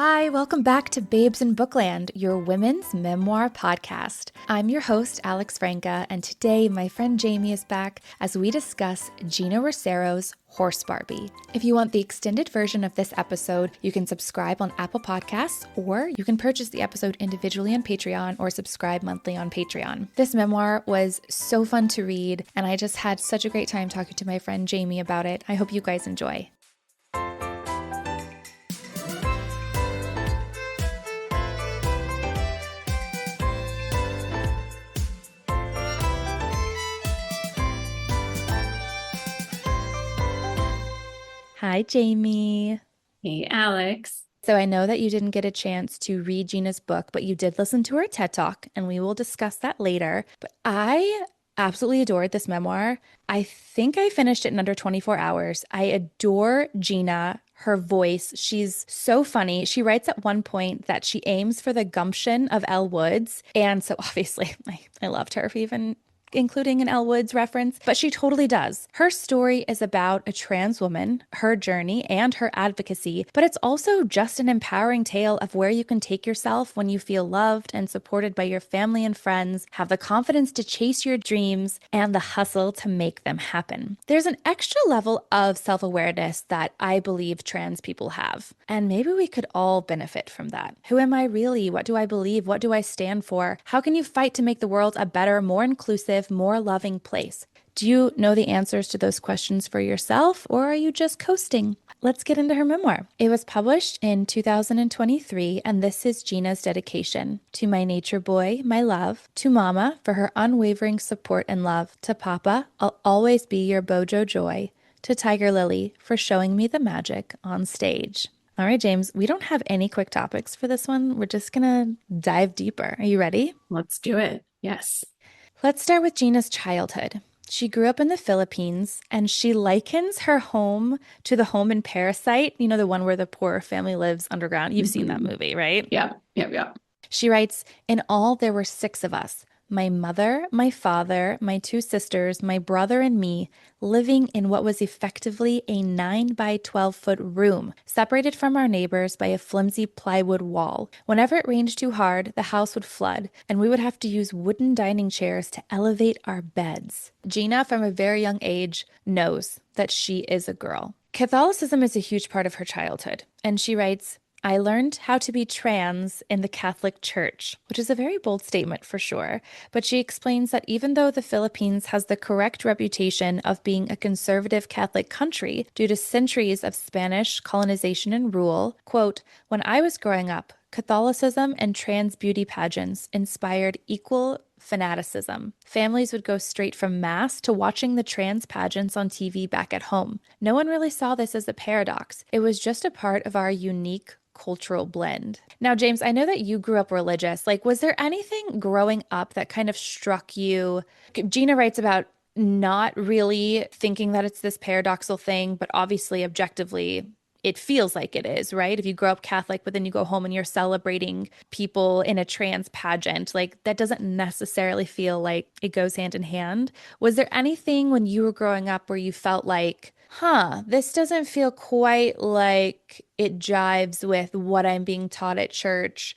Hi, welcome back to Babes in Bookland, your women's memoir podcast. I'm your host, Alex Franca, and today my friend Jamie is back as we discuss Geena Rocero's Horse Barbie. If you want the extended version of this episode, you can subscribe on Apple Podcasts, or you can purchase the episode individually on Patreon or subscribe monthly on Patreon. This memoir was so fun to read, and I just had such a great time talking to my friend Jamie about it. I hope you guys enjoy. Hi, Jamie. Hey, Alex. So I know that you didn't get a chance to read Gina's book, but you did listen to her TED Talk, and we will discuss that later. But I absolutely adored this memoir. I think I finished it in under 24 hours. I adore Gina, her voice. She's so funny. She writes at one point that she aims for the gumption of Elle Woods. And so obviously, I loved her for even including an Elle Woods reference, but she totally does. Her story is about a trans woman, her journey, and her advocacy, but it's also just an empowering tale of where you can take yourself when you feel loved and supported by your family and friends, have the confidence to chase your dreams, and the hustle to make them happen. There's an extra level of self-awareness that I believe trans people have, and maybe we could all benefit from that. Who am I really? What do I believe? What do I stand for? How can you fight to make the world a better, more inclusive, more loving place? Do you know the answers to those questions for yourself, or are you just coasting? Let's get into her memoir. It was published in 2023, and this is Gina's dedication: to my nature boy, my love; to Mama for her unwavering support and love; to Papa, I'll always be your Bojo joy; to Tiger Lily for showing me the magic on stage. All right, James, we don't have any quick topics for this one. We're just gonna dive deeper. Are you ready? Let's do it. Yes. Let's start with Gina's childhood. She grew up in the Philippines, and she likens her home to the home in Parasite, you know, the one where the poor family lives underground. You've seen that movie, right? Yeah. She writes, "In all, there were 6 of us. My mother, my father, my 2 sisters, my brother, and me, living in what was effectively a 9 by 12-foot room, separated from our neighbors by a flimsy plywood wall. Whenever it rained too hard, the house would flood, and we would have to use wooden dining chairs to elevate our beds." Gina, from a very young age, knows that she is a girl. Catholicism is a huge part of her childhood, and she writes, "I learned how to be trans in the Catholic Church," which is a very bold statement for sure. But she explains that even though the Philippines has the correct reputation of being a conservative Catholic country due to centuries of Spanish colonization and rule, quote, "When I was growing up, Catholicism and trans beauty pageants inspired equal fanaticism. Families would go straight from Mass to watching the trans pageants on TV back at home. No one really saw this as a paradox. It was just a part of our unique cultural blend." Now, James, I know that you grew up religious. Like, was there anything growing up that kind of struck you? Gina writes about not really thinking that it's this paradoxical thing, but obviously, objectively, it feels like it is, right? If you grow up Catholic, but then you go home and you're celebrating people in a trans pageant, like that doesn't necessarily feel like it goes hand in hand. Was there anything when you were growing up where you felt like, this doesn't feel quite like it jives with what I'm being taught at church,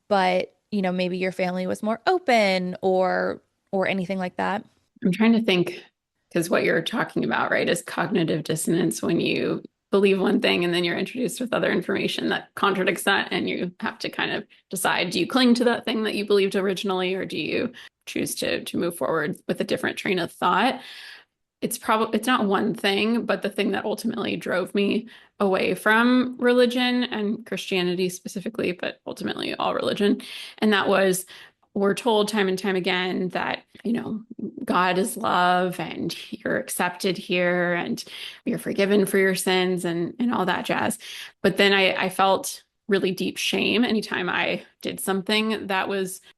but, you know, maybe your family was more open or anything like that? I'm trying to think, because what you're talking about, right, is cognitive dissonance when you believe one thing and then you're introduced with other information that contradicts that, and you have to kind of decide, do you cling to that thing that you believed originally, or do you choose to move forward with a different train of thought? It's not one thing, but the thing that ultimately drove me away from religion and Christianity specifically, but ultimately all religion. And that was, we're told time and time again that, you know, God is love and you're accepted here and you're forgiven for your sins and all that jazz. But then I felt really deep shame anytime I did something that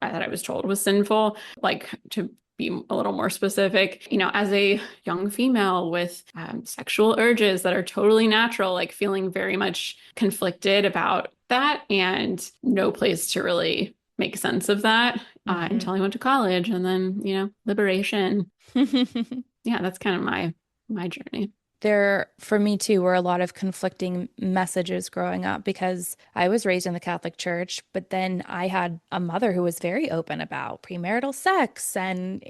I was told was sinful, like, to be a little more specific, you know, as a young female with sexual urges that are totally natural, like feeling very much conflicted about that and no place to really make sense of that until I went to college, and then, you know, liberation. Yeah, that's kind of my journey. There, for me too, were a lot of conflicting messages growing up because I was raised in the Catholic Church, but then I had a mother who was very open about premarital sex and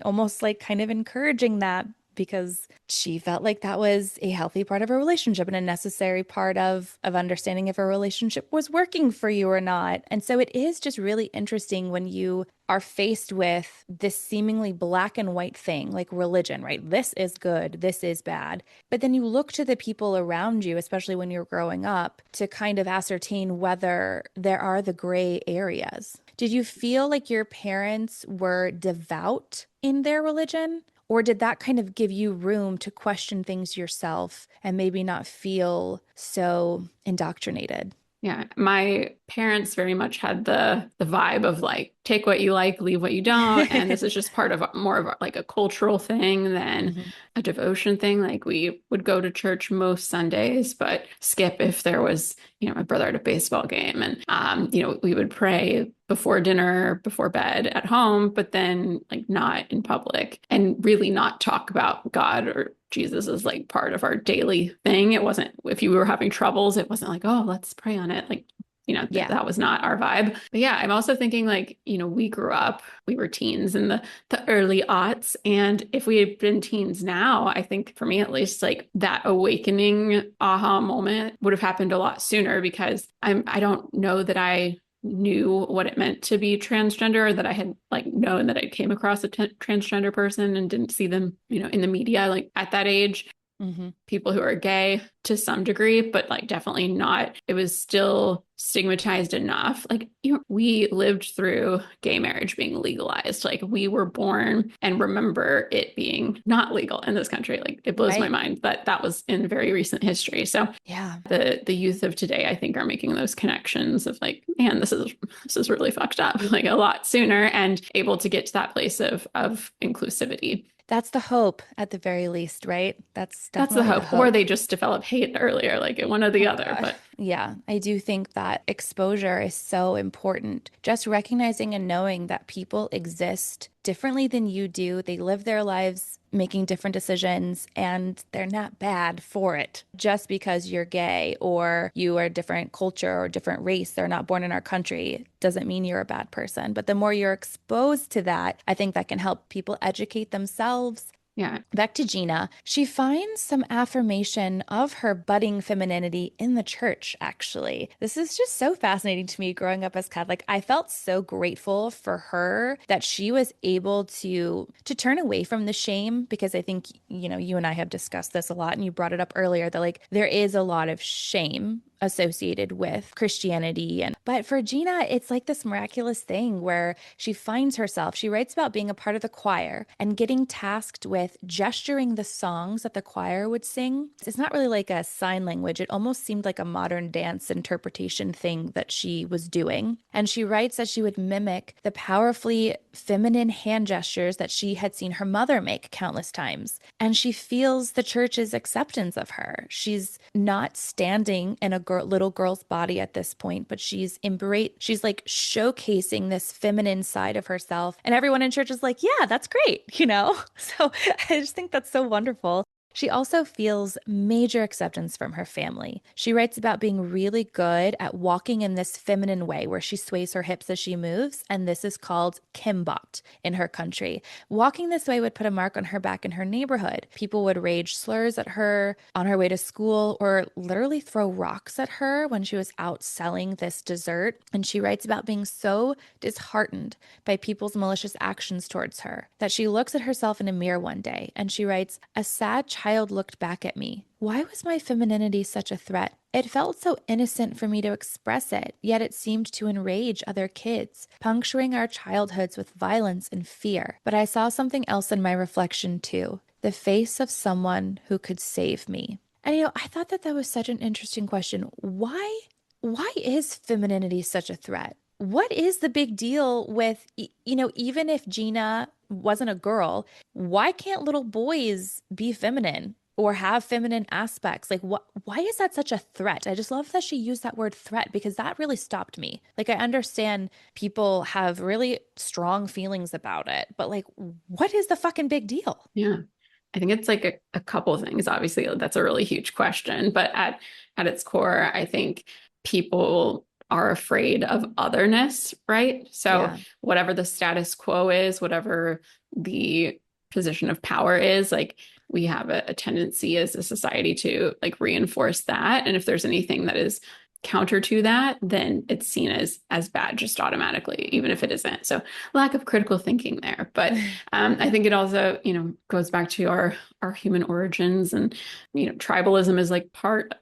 almost like kind of encouraging that because she felt like that was a healthy part of a relationship and a necessary part of understanding if a relationship was working for you or not. And so it is just really interesting when you are faced with this seemingly black and white thing like religion, right? This is good, this is bad. But then you look to the people around you, especially when you're growing up, to kind of ascertain whether there are the gray areas. Did you feel like your parents were devout in their religion? Or did that kind of give you room to question things yourself and maybe not feel so indoctrinated? Yeah, my parents very much had the vibe of like take what you like, leave what you don't, and this is just part of more of like a cultural thing than Mhm. a devotion thing. Like we would go to church most Sundays, but skip if there was, my brother at a baseball game, and we would pray before dinner, before bed at home, but then like not in public and really not talk about God or Jesus as like part of our daily thing. It wasn't, if you were having troubles, it wasn't like, oh, let's pray on it. Like, Yeah, that was not our vibe. But yeah, I'm also thinking like, we grew up, we were teens in the early aughts. And if we had been teens now, I think for me at least, like that awakening aha moment would have happened a lot sooner because I don't know that I knew what it meant to be transgender or that I had like known that I came across a transgender person and didn't see them, in the media like at that age. hmm People who are gay to some degree, but like definitely not. It was still stigmatized enough. Like we lived through gay marriage being legalized. Like we were born and remember it being not legal in this country. Like it blows my right. mind that that was in very recent history. So Yeah. the youth of today, I think, are making those connections of like, man, this is really fucked up, like a lot sooner and able to get to that place of inclusivity. That's the hope at the very least, right? That's That's the definitely the hope. Or hope. they just develop hate earlier, like one or the Oh other. God. But Yeah, I do think that exposure is so important. Just recognizing and knowing that people exist differently than you do. They live their lives making different decisions and they're not bad for it. Just because you're gay or you are a different culture or different race, they're not born in our country, doesn't mean you're a bad person. But the more you're exposed to that, I think that can help people educate themselves. yeah, Back to Gina, she finds some affirmation of her budding femininity in the church, actually. This is just so fascinating to me growing up as Catholic. I felt so grateful for her that she was able to turn away from the shame because I think, you and I have discussed this a lot and you brought it up earlier that like there is a lot of shame associated with Christianity and but for Gina it's like this miraculous thing where she finds herself. She writes about being a part of the choir and getting tasked with gesturing the songs that the choir would sing. It's not really like a sign language. It almost seemed like a modern dance interpretation thing that she was doing. And she writes that she would mimic the powerfully feminine hand gestures that she had seen her mother make countless times. And she feels the church's acceptance of her. She's not standing in a little girl's body at this point, but she's like showcasing this feminine side of herself. And everyone in church is like, yeah, that's great. So I just think that's so wonderful. She also feels major acceptance from her family. She writes about being really good at walking in this feminine way where she sways her hips as she moves, and this is called kimbot in her country. Walking this way would put a mark on her back in her neighborhood. People would rage slurs at her on her way to school or literally throw rocks at her when she was out selling this dessert. And she writes about being so disheartened by people's malicious actions towards her that she looks at herself in a mirror one day and she writes, "A sad child looked back at me. Why was my femininity such a threat? It felt so innocent for me to express it, yet it seemed to enrage other kids, puncturing our childhoods with violence and fear. But I saw something else in my reflection too, the face of someone who could save me." And I thought that that was such an interesting question. Why is femininity such a threat? What is the big deal with, even if Gina wasn't a girl, why can't little boys be feminine or have feminine aspects? Like, why is that such a threat? I just love that she used that word threat because that really stopped me. Like, I understand people have really strong feelings about it, but like, what is the fucking big deal? yeah. I think it's like a couple of things. Obviously, that's a really huge question, but at its core, I think people are afraid of otherness, right? So Yeah. whatever the status quo is, whatever the position of power is, like we have a tendency as a society to like reinforce that. And if there's anything that is counter to that, then it's seen as bad just automatically, even if it isn't. So lack of critical thinking there. But I think it also, goes back to our human origins, and tribalism is like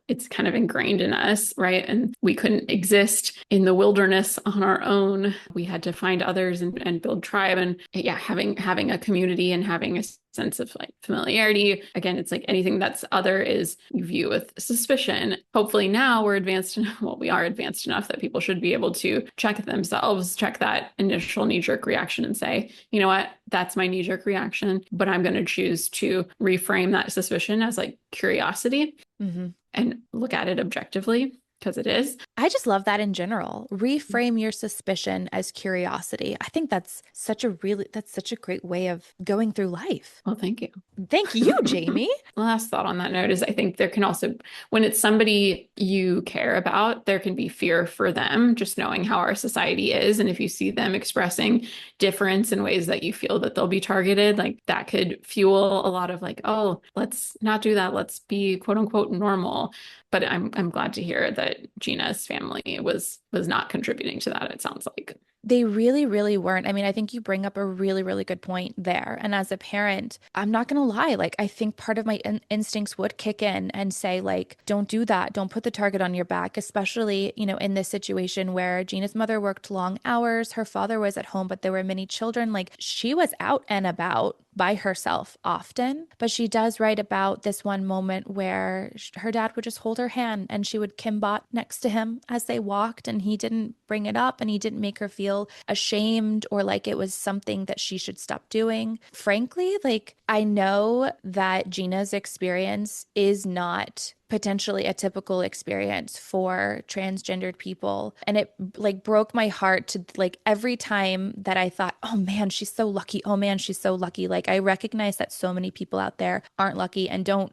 it's kind of ingrained in us, right? And we couldn't exist in the wilderness on our own. We had to find others and build tribe. And yeah, having a community and having a sense of like familiarity. Again, it's like anything that's other is you view with suspicion. Hopefully now we're advanced enough, well, we are advanced enough that people should be able to check themselves, check that initial knee-jerk reaction and say, you know what, that's my knee-jerk reaction, but I'm going to choose to reframe that suspicion as like curiosity Mhm. and look at it objectively because it is. I just love that in general. Reframe your suspicion as curiosity. I think that's such a great way of going through life. Well, thank you. Thank you, Jamie. Last thought on that note is I think there can also, when it's somebody you care about, there can be fear for them, just knowing how our society is. And if you see them expressing difference in ways that you feel that they'll be targeted, like that could fuel a lot of like, oh, let's not do that. Let's be quote unquote normal. But I'm glad to hear that Gina's family was not contributing to that, it sounds like. They really, really weren't. I mean, I think you bring up a really, really good point there. And as a parent, I'm not going to lie. Like, I think part of my instincts would kick in and say, like, don't do that. Don't put the target on your back, especially, in this situation where Gina's mother worked long hours. Her father was at home, but there were many children. Like, she was out and about by herself often, but she does write about this one moment where her dad would just hold her hand and she would kimbot next to him as they walked, and he didn't bring it up and he didn't make her feel ashamed or like it was something that she should stop doing. Frankly, like I know that Gina's experience is not potentially a typical experience for transgendered people. And it like broke my heart to like every time that I thought, oh man, she's so lucky. Oh man, she's so lucky. Like I recognize that so many people out there aren't lucky and don't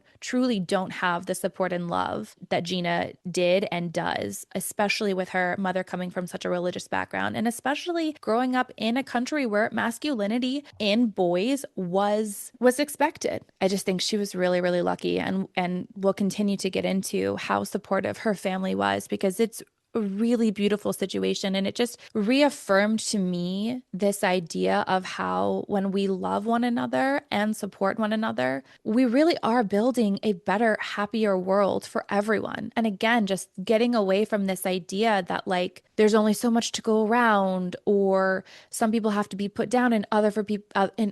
have the support and love that Gina did and does, especially with her mother coming from such a religious background and especially growing up in a country where masculinity in boys was expected. I just think she was really, really lucky and will continue to get into how supportive her family was because it's a really beautiful situation. And it just reaffirmed to me this idea of how when we love one another and support one another, we really are building a better, happier world for everyone. And again, just getting away from this idea that like there's only so much to go around or some people have to be put down in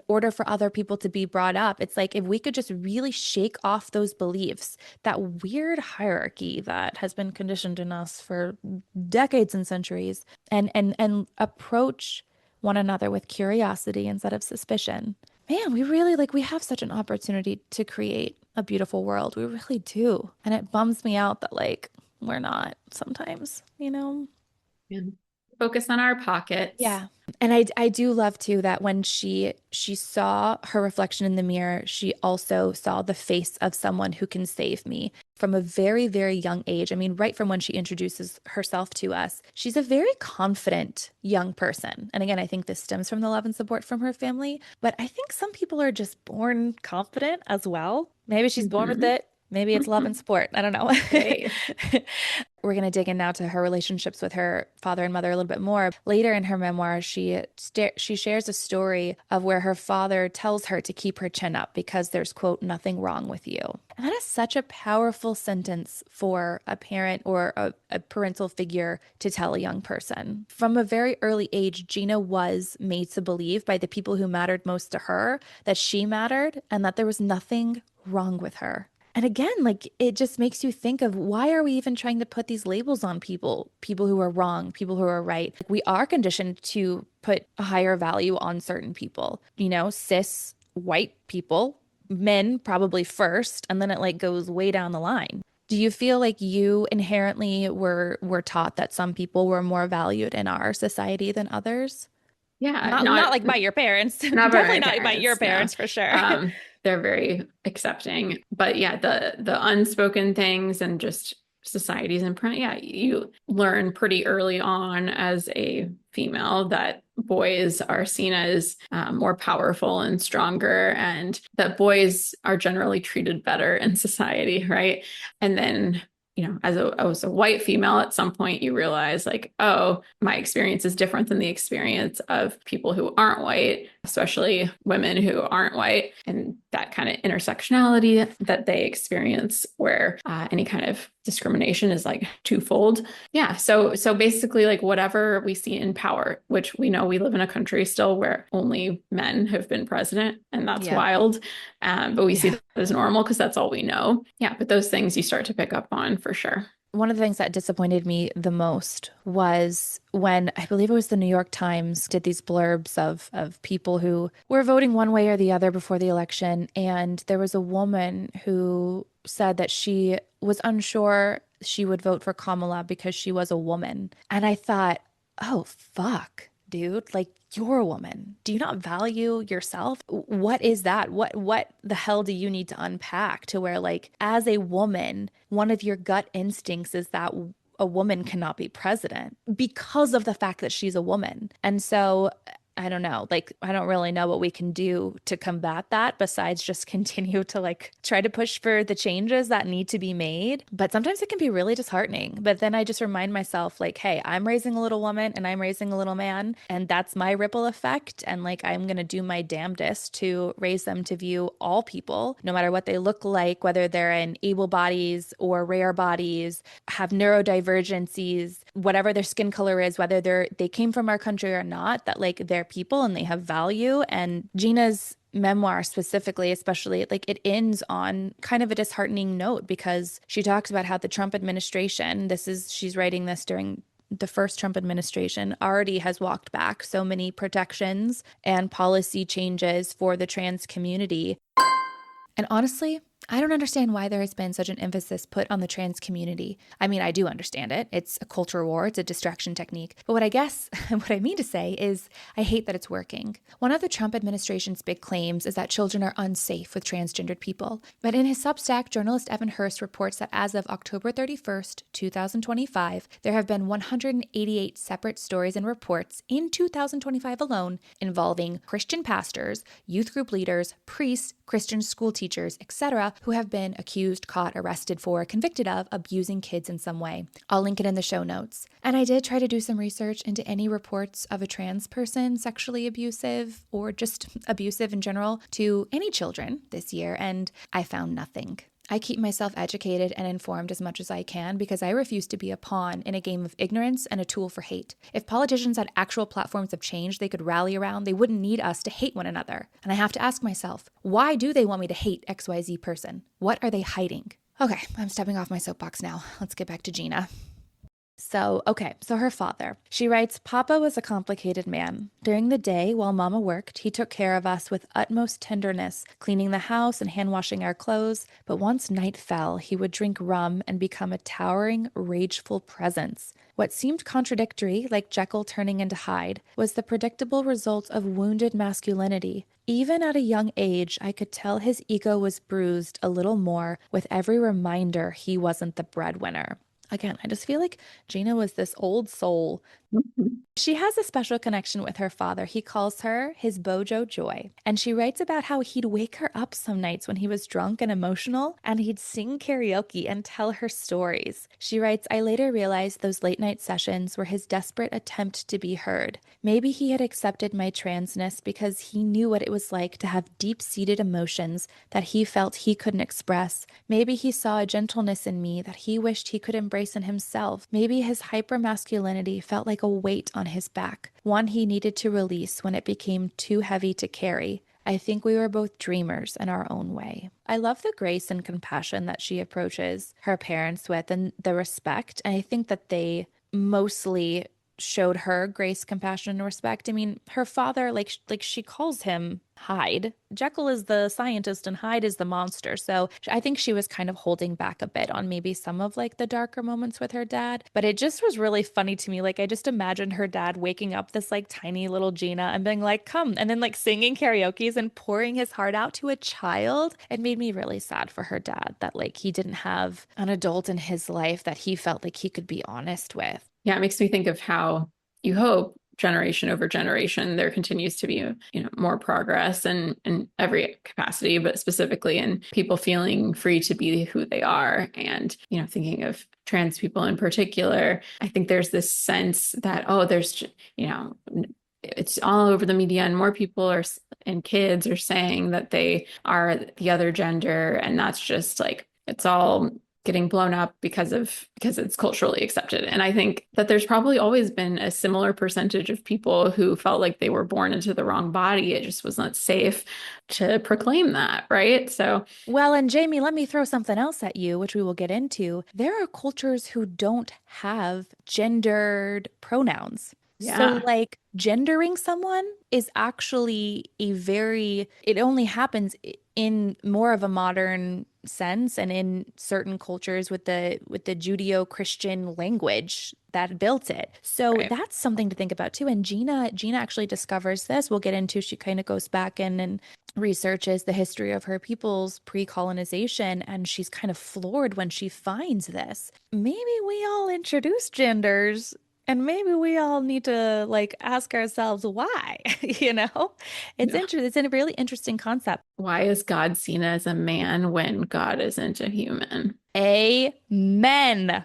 order for other people to be brought up. It's like if we could just really shake off those beliefs, that weird hierarchy that has been conditioned in us for decades and centuries, and approach one another with curiosity instead of suspicion. Man, we have such an opportunity to create a beautiful world. We really do. And it bums me out that like we're not sometimes. And focus on our pockets. Yeah. And I do love too that when she saw her reflection in the mirror, she also saw the face of someone who can save me from a very, very young age. I mean, right from when she introduces herself to us, she's a very confident young person. And again, I think this stems from the love and support from her family, but I think some people are just born confident as well. Maybe she's born with Mhm. it. Maybe it's love and support. I don't know. Hey. We're going to dig in now to her relationships with her father and mother a little bit more. Later in her memoir, she shares a story of where her father tells her to keep her chin up because there's, quote, nothing wrong with you. And that is such a powerful sentence for a parent or a parental figure to tell a young person. From a very early age, Gina was made to believe by the people who mattered most to her that she mattered and that there was nothing wrong with her. And again, like it just makes you think of why are we even trying to put these labels on people who are wrong, people who are right. We are conditioned to put a higher value on certain people, cis white people, men probably first, and then it like goes way down the line. Do you feel like you inherently were taught that some people were more valued in our society than others? Yeah, Not like by your parents, not by definitely my not by your parents, no. parents for sure. Um, they're very accepting. But yeah, the unspoken things and just societies in print, yeah, you learn pretty early on as a female that boys are seen as more powerful and stronger, and that boys are generally treated better in society, right? And then as a white female, at some point you realize like, oh, my experience is different than the experience of people who aren't white, especially women who aren't white, and that kind of intersectionality that they experience where any kind of discrimination is like twofold. Yeah. So basically like whatever we see in power, which we know we live in a country still where only men have been president, and that's Yeah. wild. But we see Yeah. that as normal because that's all we know. Yeah. But those things you start to pick up on for sure. One of the things that disappointed me the most was when I believe it was the New York Times did these blurbs of people who were voting one way or the other before the election. And there was a woman who said that she was unsure she would vote for Kamala because she was a woman. And I thought, oh, fuck, dude. Like, you're a woman. Do you not value yourself? What is that? What the hell do you need to unpack to where like as a woman, one of your gut instincts is that a woman cannot be president because of the fact that she's a woman. And so I don't know, like I don't really know what we can do to combat that besides just continue to like try to push for the changes that need to be made. But sometimes it can be really disheartening. But then I just remind myself like, hey, I'm raising a little woman and I'm raising a little man, and that's my ripple effect. And like I'm going to do my damnedest to raise them to view all people, no matter what they look like, whether they're in able bodies or rare bodies, have neurodivergencies, whatever their skin color is, whether they came from our country or not, that like they're people and they have value. And Gina's memoir specifically, especially, like it ends on kind of a disheartening note because she talks about how the Trump administration, she's writing this during the first Trump administration, already has walked back so many protections and policy changes for the trans community. And honestly, I don't understand why there has been such an emphasis put on the trans community. I mean, I do understand it. It's a culture war, it's a distraction technique. But what I mean to say is, I hate that it's working. One of the Trump administration's big claims is that children are unsafe with transgendered people. But in his Substack, journalist Evan Hurst reports that as of October 31st, 2025, there have been 188 separate stories and reports in 2025 alone involving Christian pastors, youth group leaders, priests, Christian school teachers, etc., who have been accused, caught, arrested for, convicted of abusing kids in some way. I'll link it in the show notes. And I did try to do some research into any reports of a trans person sexually abusive or just abusive in general to any children this year, and I found nothing. I keep myself educated and informed as much as I can because I refuse to be a pawn in a game of ignorance and a tool for hate. If politicians had actual platforms of change they could rally around, they wouldn't need us to hate one another. And I have to ask myself, why do they want me to hate XYZ person? What are they hiding? Okay, I'm stepping off my soapbox now. Let's get back to Gina. So her father. She writes, Papa was a complicated man. During the day, while Mama worked, he took care of us with utmost tenderness, cleaning the house and hand-washing our clothes. But once night fell, he would drink rum and become a towering, rageful presence. What seemed contradictory, like Jekyll turning into Hyde, was the predictable result of wounded masculinity. Even at a young age, I could tell his ego was bruised a little more with every reminder he wasn't the breadwinner. Again, I just feel like Gina was this old soul. She has a special connection with her father. He calls her his Bojo Joy. And she writes about how he'd wake her up some nights when he was drunk and emotional, and he'd sing karaoke and tell her stories. She writes, I later realized those late night sessions were his desperate attempt to be heard. Maybe he had accepted my transness because he knew what it was like to have deep-seated emotions that he felt he couldn't express. Maybe he saw a gentleness in me that he wished he could embrace in himself. Maybe his hypermasculinity felt like a weight on his back, one he needed to release when it became too heavy to carry. I think we were both dreamers in our own way. I love the grace and compassion that she approaches her parents with and the respect. And I think that they mostly showed her grace, compassion, and respect. I mean, her father, like she calls him Hyde. Jekyll is the scientist and Hyde is the monster. So I think she was kind of holding back a bit on maybe some of like the darker moments with her dad. But it just was really funny to me. Like I just imagined her dad waking up this like tiny little Gina and being like, come, and then like singing karaoke's and pouring his heart out to a child. It made me really sad for her dad that like he didn't have an adult in his life that he felt like he could be honest with. Yeah, it makes me think of how you hope generation over generation there continues to be more progress and in every capacity, but specifically in people feeling free to be who they are. And thinking of trans people in particular, I think there's this sense that, oh, there's it's all over the media and more people are and kids are saying that they are the other gender, and that's just like it's all getting blown up because it's culturally accepted. And I think that there's probably always been a similar percentage of people who felt like they were born into the wrong body. It just was not safe to proclaim that, right? So, Well, and Jamie, let me throw something else at you, which we will get into. There are cultures who don't have gendered pronouns. So, yeah, like, gendering someone is actually it only happens in more of a modern sense and in certain cultures with the Judeo-Christian language that built it. So right. that's something to think about too. And Gina actually discovers this. We'll get into, she kind of goes back in and researches the history of her people's pre-colonization, and she's kind of floored when she finds this. Maybe we all introduce genders and maybe we all need to like ask ourselves why, you know? Yeah. It's a really interesting concept. Why is God seen as a man when God isn't a human? Amen.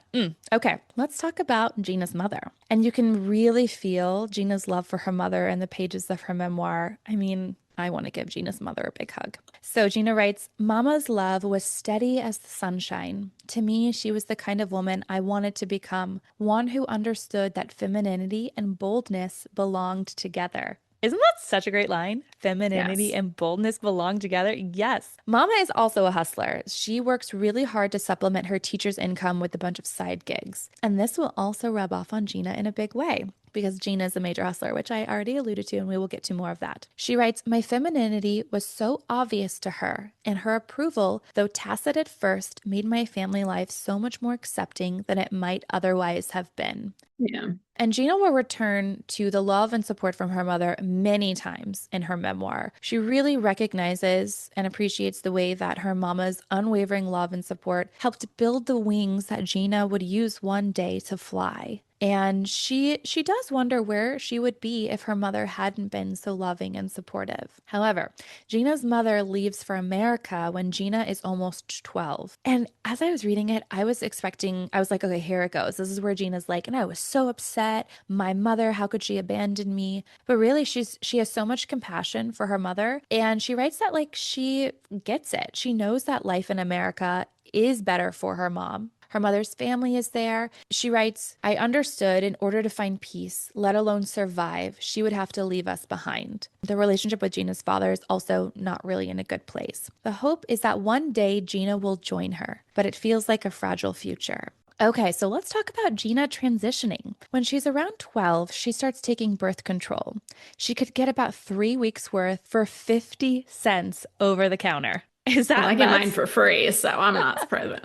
Okay, let's talk about Gina's mother. And you can really feel Gina's love for her mother in the pages of her memoir. I mean, I want to give Gina's mother a big hug. So Gina writes, Mama's love was steady as the sunshine. To me, she was the kind of woman I wanted to become, one who understood that femininity and boldness belonged together. Isn't that such a great line? Femininity Yes. and boldness belong together. Yes. Mama is also a hustler. She works really hard to supplement her teacher's income with a bunch of side gigs. And this will also rub off on Gina in a big way, because Gina is a major hustler, which I already alluded to, and we will get to more of that. She writes, my femininity was so obvious to her, and her approval, though tacit at first, made my family life so much more accepting than it might otherwise have been. Yeah. And Gina will return to the love and support from her mother many times in her memoir. She really recognizes and appreciates the way that her mama's unwavering love and support helped build the wings that Gina would use one day to fly. And she does wonder where she would be if her mother hadn't been so loving and supportive. However, Gina's mother leaves for America when Gina is almost 12. And as I was reading it, I was like, okay, here it goes. This is where Gina's like, and I was so upset. My mother, how could she abandon me? But really, she has so much compassion for her mother. And she writes that like she gets it. She knows that life in America is better for her mom. Her mother's family is there. She writes, I understood in order to find peace, let alone survive, she would have to leave us behind. The relationship with Gina's father is also not really in a good place. The hope is that one day Gina will join her, but it feels like a fragile future. Okay, so let's talk about Gina transitioning. When she's around 12, she starts taking birth control. She could get about 3 weeks worth for 50 cents over the counter. Is Well, that I get mine nuts? for free, so I'm not surprised.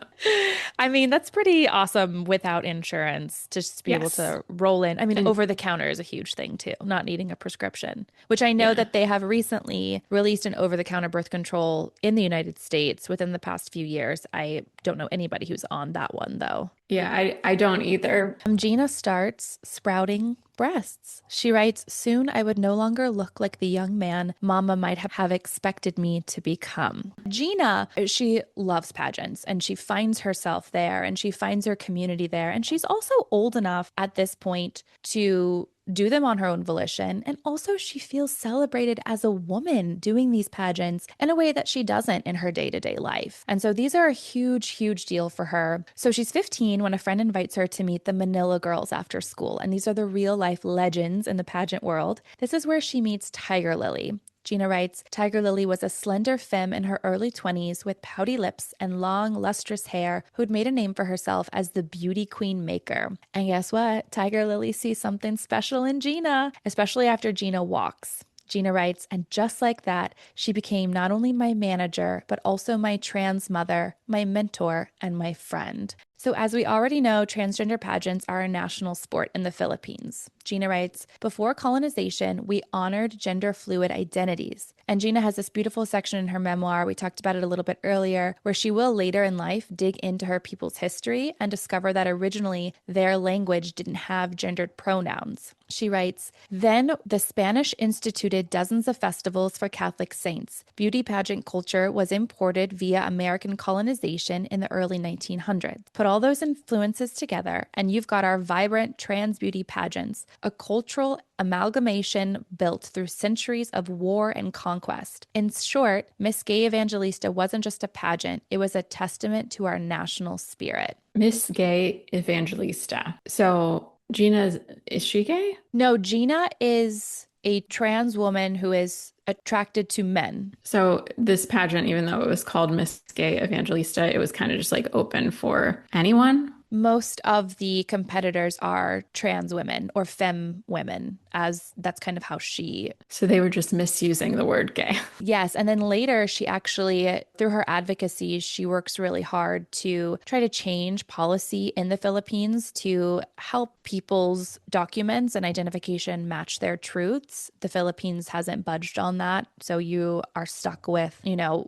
I mean, that's pretty awesome without insurance to just be able Yes. to roll in. I mean, And over the counter is a huge thing too, not needing a prescription, which I know yeah. that they have recently released an over the counter birth control in the United States within the past few years. I don't know anybody who's on that one though. Yeah, I don't either. Gina starts sprouting breasts. She writes, soon I would no longer look like the young man Mama might have expected me to become. Gina, she loves pageants and she finds herself there and she finds her community there. And she's also old enough at this point to do them on her own volition. And also, she feels celebrated as a woman doing these pageants in a way that she doesn't in her day to day life. And so, these are a huge, huge deal for her. So, she's 15 when a friend invites her to meet the Manila girls after school. And these are the real life legends in the pageant world. This is where she meets Tiger Lily. Gina writes, Tiger Lily was a slender femme in her early 20s with pouty lips and long, lustrous hair who'd made a name for herself as the beauty queen maker. And guess what? Tiger Lily sees something special in Gina, especially after Gina walks. Gina writes, and just like that, she became not only my manager, but also my trans mother, my mentor, and my friend. So, as we already know, transgender pageants are a national sport in the Philippines. Gina writes, before colonization, we honored gender fluid identities. And Gina has this beautiful section in her memoir, we talked about it a little bit earlier, where she will later in life dig into her people's history and discover that originally their language didn't have gendered pronouns. She writes, then the Spanish instituted dozens of festivals for Catholic saints. Beauty pageant culture was imported via American colonization in the early 1900s. Put all those influences together, and you've got our vibrant trans beauty pageants, a cultural amalgamation built through centuries of war and conquest. In short, Miss Gay Evangelista wasn't just a pageant, it was a testament to our national spirit. Miss Gay Evangelista. So Gina, is she gay? No, Gina is a trans woman who is attracted to men. So this pageant, even though it was called Miss Gay Evangelista, it was kind of just like open for anyone. Most of the competitors are trans women or femme women, as that's kind of how she. So they were just misusing the word gay. Yes. And then later, she actually, through her advocacy, she works really hard to try to change policy in the Philippines to help people's documents and identification match their truths. The Philippines hasn't budged on that. So you are stuck with,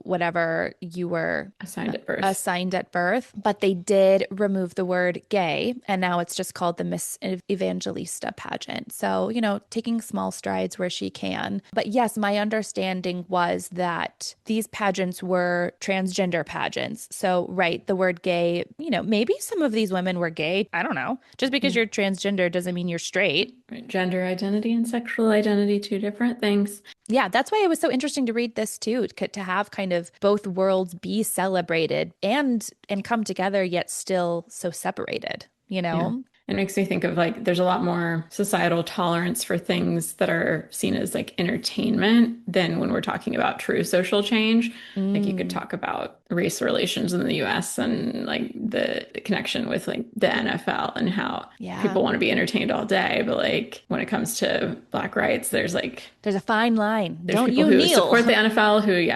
whatever you were assigned at birth. But they did remove the word gay, and now it's just called the Miss Evangelista pageant. So, taking small strides where she can. But yes, my understanding was that these pageants were transgender pageants. So, right, the word gay, maybe some of these women were gay. I don't know. Just because you're transgender doesn't mean you're straight. Right. Gender identity and sexual identity, two different things. Yeah, that's why it was so interesting to read this too, to have kind of both worlds be celebrated and come together, yet still so separated, Yeah. It makes me think of like there's a lot more societal tolerance for things that are seen as like entertainment than when we're talking about true social change. Like you could talk about race relations in the US and like the connection with like the NFL and how people want to be entertained all day. But like when it comes to Black rights, there's a fine line. There's don't people you who kneel. support the NFL who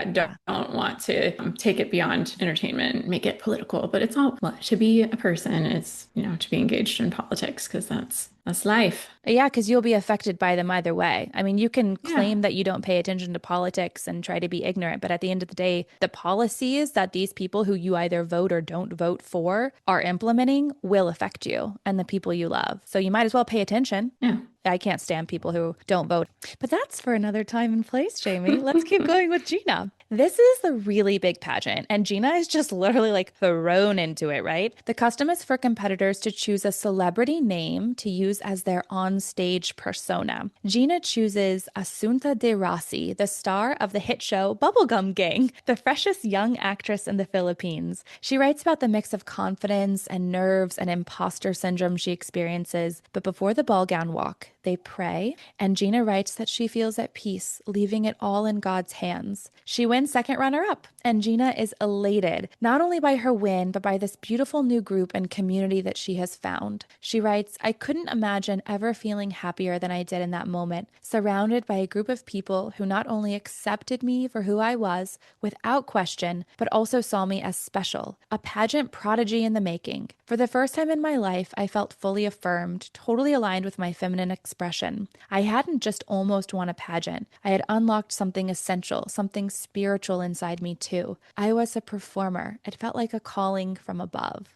don't want to take it beyond entertainment, make it political. But it's all to be a person. It's to be engaged in politics because that's life. Yeah, because you'll be affected by them either way. I mean, you can claim that you don't pay attention to politics and try to be ignorant, but at the end of the day, the policies that these people who you either vote or don't vote for are implementing will affect you and the people you love. So you might as well pay attention. Yeah. I can't stand people who don't vote. But that's for another time and place, Jamie. Let's keep going with Gina. This is a really big pageant, and Gina is just literally like thrown into it, right? The custom is for competitors to choose a celebrity name to use as their on-stage persona. Gina chooses Asunta de Rossi, the star of the hit show Bubblegum Gang, the freshest young actress in the Philippines. She writes about the mix of confidence and nerves and imposter syndrome she experiences, but before the ball gown walk, they pray, and Gina writes that she feels at peace, leaving it all in God's hands. She wins second runner-up, and Gina is elated, not only by her win, but by this beautiful new group and community that she has found. She writes, I couldn't imagine ever feeling happier than I did in that moment, surrounded by a group of people who not only accepted me for who I was, without question, but also saw me as special, a pageant prodigy in the making. For the first time in my life, I felt fully affirmed, totally aligned with my feminine expression. I hadn't just almost won a pageant. I had unlocked something essential, something spiritual inside me too. I was a performer. It felt like a calling from above.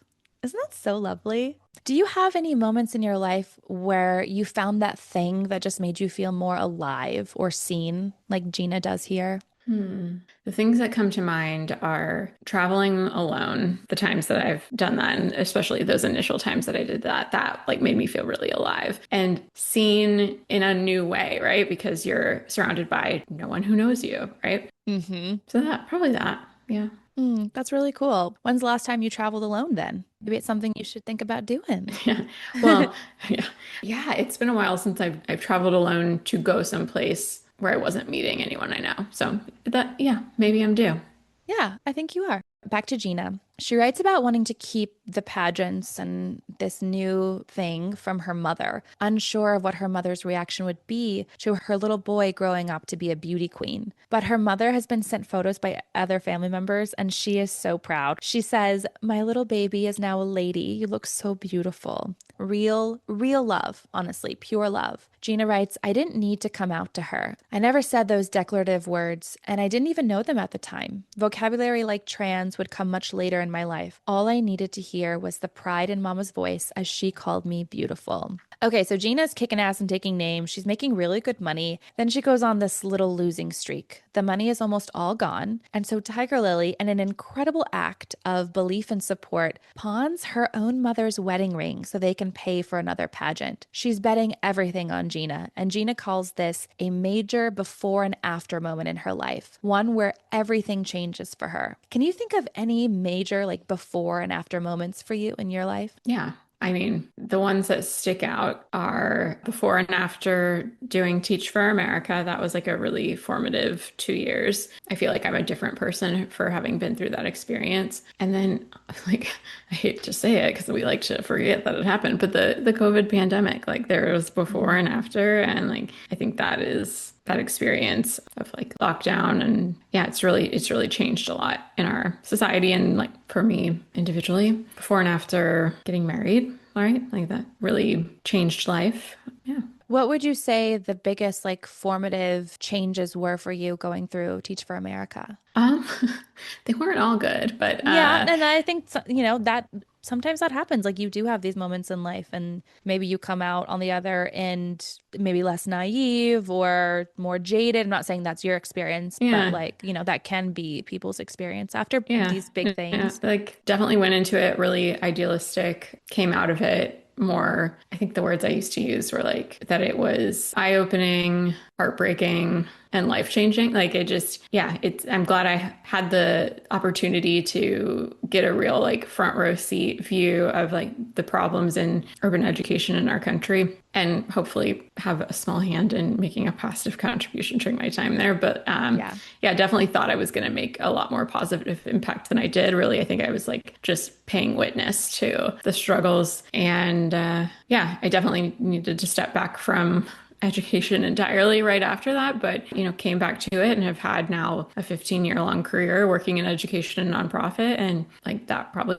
Isn't that so lovely? Do you have any moments in your life where you found that thing that just made you feel more alive or seen, like Gina does here? The things that come to mind are traveling alone, the times that I've done that, and especially those initial times that I did that like made me feel really alive and seen in a new way, right? Because you're surrounded by no one who knows you, right? Mm-hmm. So probably that. Yeah. That's really cool. When's the last time you traveled alone then? Maybe it's something you should think about doing. Yeah. Well, yeah. Yeah, it's been a while since I've traveled alone to go someplace where I wasn't meeting anyone I know. So maybe I'm due. Yeah, I think you are. Back to Gina. She writes about wanting to keep the pageants and this new thing from her mother, unsure of what her mother's reaction would be to her little boy growing up to be a beauty queen. But her mother has been sent photos by other family members, and she is so proud. She says, "My little baby is now a lady. You look so beautiful." Real love, honestly, pure love. Gina writes, "I didn't need to come out to her. I never said those declarative words, and I didn't even know them at the time. Vocabulary like trans would come much later in my life. All I needed to hear was the pride in Mama's voice as she called me beautiful." Okay, so Gina's kicking ass and taking names. She's making really good money. Then she goes on this little losing streak. The money is almost all gone. And so Tiger Lily, in an incredible act of belief and support, pawns her own mother's wedding ring so they can pay for another pageant. She's betting everything on Gina, and Gina calls this a major before and after moment in her life, one where everything changes for her. Can you think of any major, like, before and after moments for you in your life? Yeah. I mean, the ones that stick out are before and after doing Teach for America. That was like a really formative 2 years. I feel like I'm a different person for having been through that experience. And then, like, I hate to say it because we like to forget that it happened, but the COVID pandemic, like, there was before and after. And like, I think that is that experience of like lockdown, and yeah, it's really changed a lot in our society, and like for me individually, before and after getting married, right? Like that really changed life. Yeah. What would you say the biggest, like, formative changes were for you going through Teach for America? Um, they weren't all good, but Yeah, and I think that sometimes that happens. Like, you do have these moments in life, and maybe you come out on the other end maybe less naive or more jaded. I'm not saying that's your experience, but yeah. like, that can be people's experience after Yeah, these big yeah, things. like definitely went into it really idealistic, came out of it more. I think the words I used to use were like that it was eye-opening, heartbreaking, and life-changing. Like it just, yeah, I'm glad I had the opportunity to get a real like front row seat view of like the problems in urban education in our country, and hopefully have a small hand in making a positive contribution during my time there. But Yeah. yeah, definitely thought I was going to make a lot more positive impact than I did. Really, I think I was like just paying witness to the struggles. And yeah, I definitely needed to step back from education entirely right after that, but came back to it and have had now a 15-year long career working in education and nonprofit, and like that probably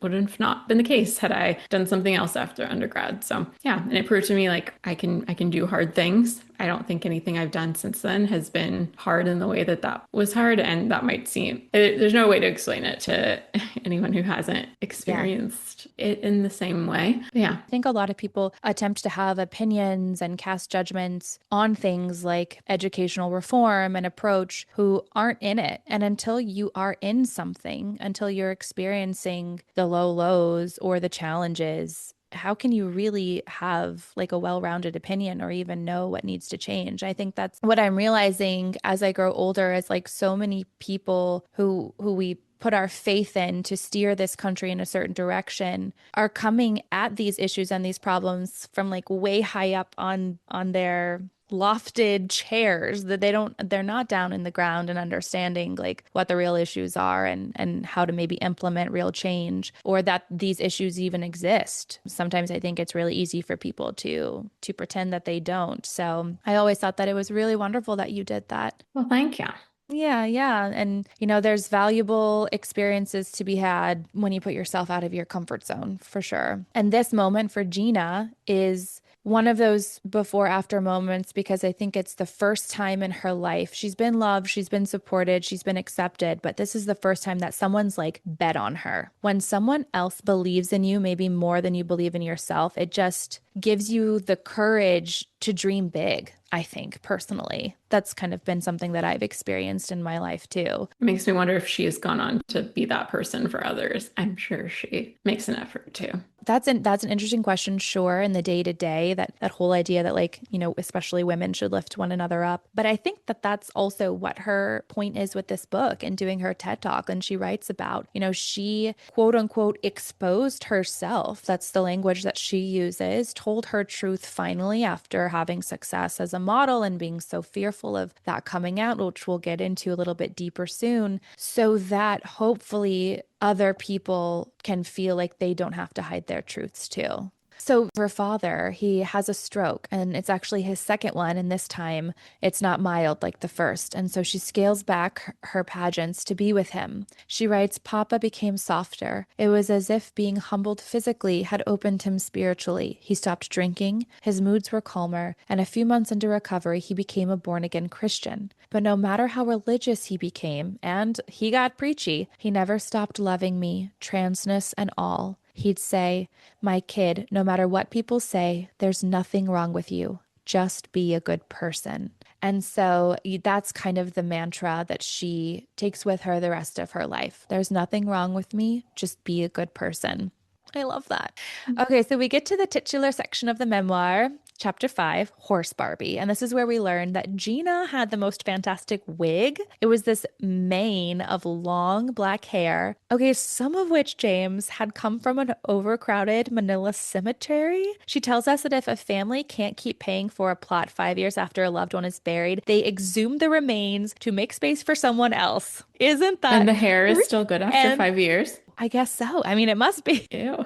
would have not been the case had I done something else after undergrad. So yeah, and it proved to me like I can do hard things. I don't think anything I've done since then has been hard in the way that that was hard, and that might seem there's no way to explain it to anyone who hasn't Yeah. experienced it in the same way. Yeah. I think a lot of people attempt to have opinions and cast judgments on things like educational reform and approach who aren't in it. And until you are in something, until you're experiencing the low lows or the challenges, how can you really have like a well-rounded opinion or even know what needs to change? I think that's what I'm realizing as I grow older, is like so many people who we put our faith in to steer this country in a certain direction are coming at these issues and these problems from like way high up on their lofted chairs, that they're not down in the ground and understanding like what the real issues are and how to maybe implement real change, or that these issues even exist. Sometimes I think it's really easy for people to pretend that they don't. So I always thought that it was really wonderful that you did that. Well, thank you. Yeah, yeah. And, there's valuable experiences to be had when you put yourself out of your comfort zone, for sure. And this moment for Gina is one of those before after moments, because I think it's the first time in her life she's been loved, she's been supported, she's been accepted, but this is the first time that someone's like bet on her. When someone else believes in you, maybe more than you believe in yourself, it just gives you the courage to dream big. I think personally, that's kind of been something that I've experienced in my life too. It makes me wonder if she has gone on to be that person for others. I'm sure she makes an effort to. That's an interesting question, sure, in the day to day, that whole idea that like, especially women should lift one another up. But I think that that's also what her point is with this book and doing her TED Talk. And she writes about, she quote unquote exposed herself. That's the language that she uses, told her truth finally after having success as a model and being so fearful of that coming out, which we'll get into a little bit deeper soon, so that hopefully other people can feel like they don't have to hide their truths too. So her father, he has a stroke, and it's actually his second one, and this time it's not mild like the first. And so she scales back her pageants to be with him. She writes, Papa became softer. It was as if being humbled physically had opened him spiritually. He stopped drinking, his moods were calmer, and a few months into recovery, he became a born-again Christian. But no matter how religious he became, and he got preachy, he never stopped loving me, transness and all. He'd say, my kid, no matter what people say, there's nothing wrong with you. Just be a good person. And so that's kind of the mantra that she takes with her the rest of her life. There's nothing wrong with me. Just be a good person. I love that. Okay, so we get to the titular section of the memoir, chapter 5, Horse Barbie. And this is where we learn that Gina had the most fantastic wig. It was this mane of long black hair. Okay, some of which, James, had come from an overcrowded Manila cemetery. She tells us that if a family can't keep paying for a plot 5 years after a loved one is buried, they exhume the remains to make space for someone else. Isn't And that the hair is crazy? still good after And 5 years. I guess so. I mean, it must be. Ew.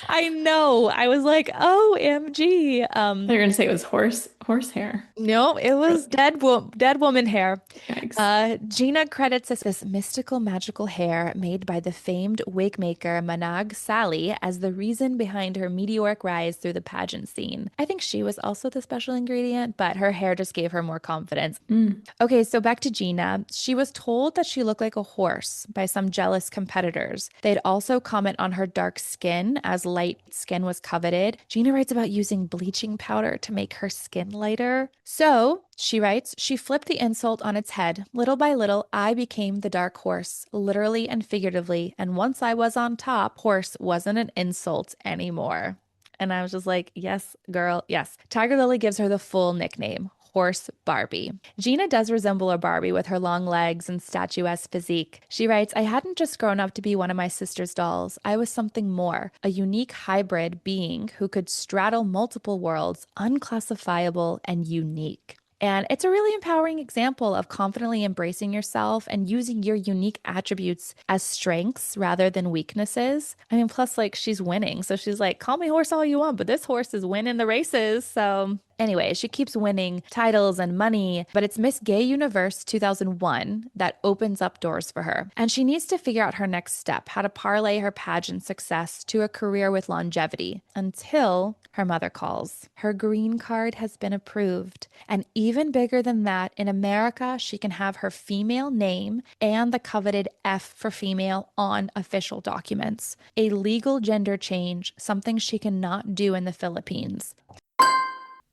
I know. I was like, OMG. They're going to say it was horse hair. No, it was Really? dead woman hair. Yikes. Gina credits us this mystical magical hair made by the famed wig maker Manag Sally as the reason behind her meteoric rise through the pageant scene. I think she was also the special ingredient, but her hair just gave her more confidence. Mm. Okay, so back to Gina. She was told that she looked like a horse by some jealous competitors. They'd also comment on her dark skin, as light skin was coveted. Gina writes about using bleaching powder to make her skin lighter. So, she writes, she flipped the insult on its head. Little by little, I became the dark horse, literally and figuratively. And once I was on top, horse wasn't an insult anymore. And I was just like, yes, girl, yes. Tiger Lily gives her the full nickname, Horse Barbie. Gina does resemble a Barbie with her long legs and statuesque physique. She writes, I hadn't just grown up to be one of my sister's dolls. I was something more, a unique hybrid being who could straddle multiple worlds, unclassifiable and unique. And it's a really empowering example of confidently embracing yourself and using your unique attributes as strengths rather than weaknesses. I mean, plus, like, she's winning. So she's like, call me horse all you want, but this horse is winning the races. So anyway, she keeps winning titles and money, but it's Miss Gay Universe 2001 that opens up doors for her. And she needs to figure out her next step, how to parlay her pageant success to a career with longevity until her mother calls. Her green card has been approved. And even bigger than that, in America, she can have her female name and the coveted F for female on official documents. A legal gender change, something she cannot do in the Philippines.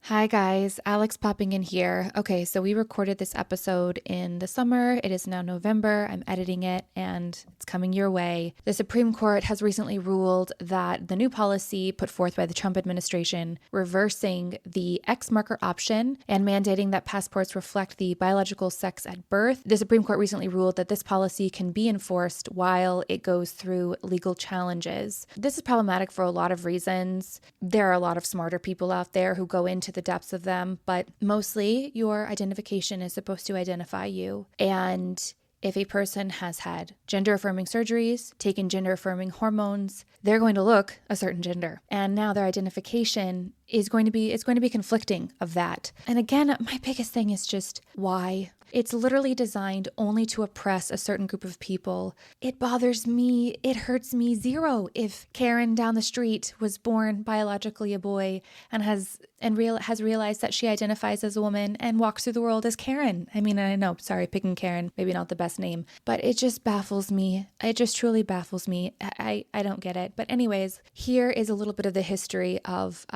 Hi guys, Alex popping in here. Okay, so we recorded this episode in the summer. It is now November. I'm editing it and it's coming your way. The Supreme Court has recently ruled that the new policy put forth by the Trump administration, reversing the X marker option and mandating that passports reflect the biological sex at birth. The Supreme Court recently ruled that this policy can be enforced while it goes through legal challenges. This is problematic for a lot of reasons. There are a lot of smarter people out there who go into the depths of them, but mostly your identification is supposed to identify you. And if a person has had gender affirming surgeries, taken gender affirming hormones, they're going to look a certain gender. And now their identification is going to be conflicting of that. And again, my biggest thing is just why? It's literally designed only to oppress a certain group of people. It bothers me. It hurts me zero if Karen down the street was born biologically a boy and has realized that she identifies as a woman and walks through the world as Karen. I mean, I know, sorry, picking Karen, maybe not the best name, but it just baffles me. It just truly baffles me. I don't get it. But anyways, here is a little bit of the history of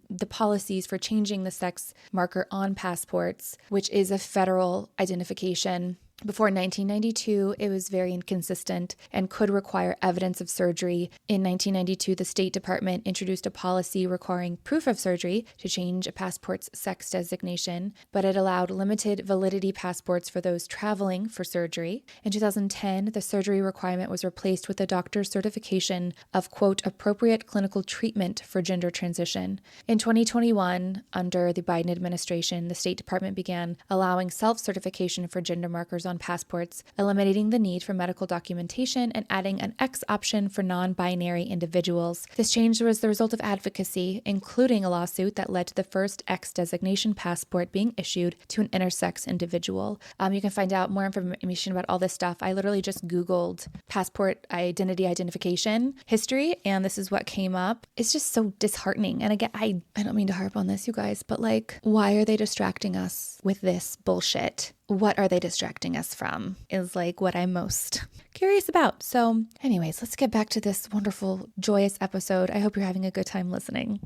the policies for changing the sex marker on passports, which is a federal identification. Before 1992, it was very inconsistent and could require evidence of surgery. In 1992, the State Department introduced a policy requiring proof of surgery to change a passport's sex designation, but it allowed limited validity passports for those traveling for surgery. In 2010, the surgery requirement was replaced with a doctor's certification of, quote, appropriate clinical treatment for gender transition. In 2021, under the Biden administration, the State Department began allowing self-certification for gender markers on passports, eliminating the need for medical documentation and adding an X option for non-binary individuals. This change was the result of advocacy, including a lawsuit that led to the first X designation passport being issued to an intersex individual. You can find out more information about all this stuff. I literally just Googled passport identification history, and this is what came up. It's just so disheartening. And again, I don't mean to harp on this, you guys, but like, why are they distracting us with this bullshit? What are they distracting us from is like what I'm most curious about. So anyways, let's get back to this wonderful, joyous episode. I hope you're having a good time listening.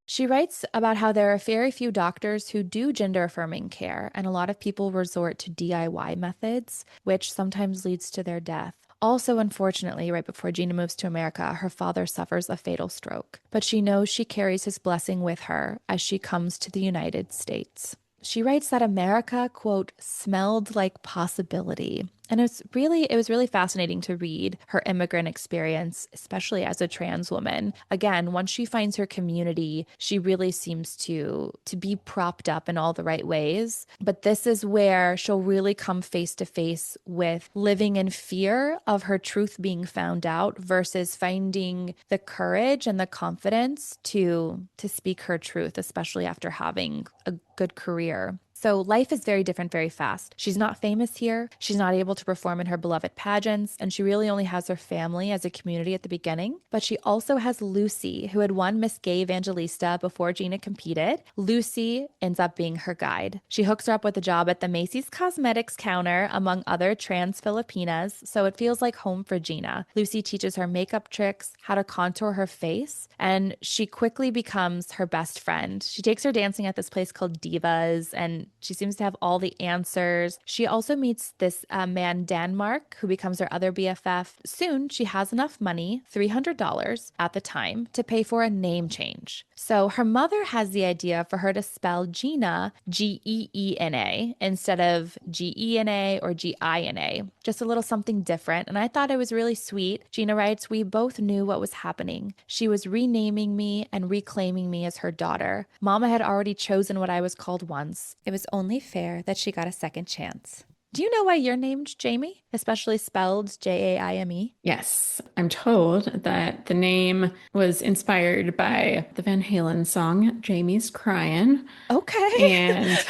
She writes about how there are very few doctors who do gender affirming care, and a lot of people resort to DIY methods, which sometimes leads to their death. Also, unfortunately, right before Gina moves to America, her father suffers a fatal stroke, but she knows she carries his blessing with her as she comes to the United States. She writes that America, quote, smelled like possibility. And it was really fascinating to read her immigrant experience, especially as a trans woman. Again, once she finds her community, she really seems to be propped up in all the right ways. But this is where she'll really come face to face with living in fear of her truth being found out versus finding the courage and the confidence to speak her truth, especially after having a good career. So life is very different very fast. She's not famous here. She's not able to perform in her beloved pageants, and she really only has her family as a community at the beginning. But she also has Lucy, who had won Miss Gay Evangelista before Gina competed. Lucy ends up being her guide. She hooks her up with a job at the Macy's cosmetics counter, among other trans Filipinas, so it feels like home for Gina. Lucy teaches her makeup tricks, how to contour her face, and she quickly becomes her best friend. She takes her dancing at this place called Divas, and she seems to have all the answers. She also meets this man, Denmark, who becomes her other BFF. Soon, she has enough money, $300 at the time, to pay for a name change. So her mother has the idea for her to spell Gina, Geena, instead of Gena or Gina. Just a little something different. And I thought it was really sweet. Gina writes, we both knew what was happening. She was renaming me and reclaiming me as her daughter. Mama had already chosen what I was called once. It was only fair that she got a second chance. Do you know why you're named Jamie, especially spelled Jaime? Yes, I'm told that the name was inspired by the Van Halen song, Jamie's Crying. Okay. And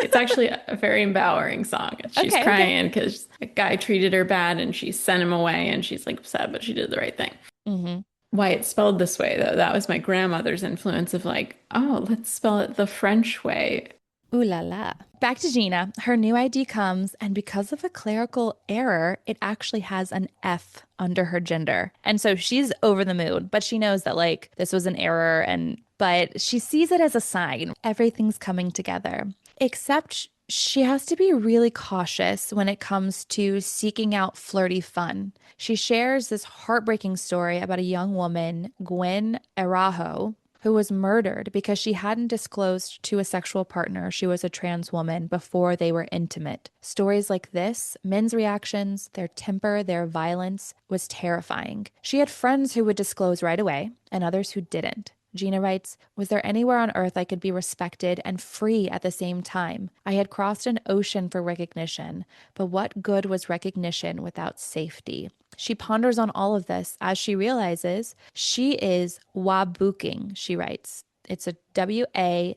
it's actually a very empowering song. She's Okay, okay. crying because a guy treated her bad and she sent him away and she's like upset, but she did the right thing. Mm-hmm. Why it's spelled this way, though, that was my grandmother's influence of like, oh, let's spell it the French way. Ooh la la. Back to Gina. Her new ID comes, and because of a clerical error, it actually has an F under her gender. And so she's over the moon, but she knows that like this was an error but she sees it as a sign. Everything's coming together. Except she has to be really cautious when it comes to seeking out flirty fun. She shares this heartbreaking story about a young woman, Gwen Arajo, who was murdered because she hadn't disclosed to a sexual partner she was a trans woman before they were intimate. Stories like this, men's reactions, their temper, their violence, was terrifying. She had friends who would disclose right away and others who didn't. Gina writes, was there anywhere on earth I could be respected and free at the same time? I had crossed an ocean for recognition, but what good was recognition without safety? She ponders on all of this as she realizes she is wabuking, she writes. It's a Wabuking.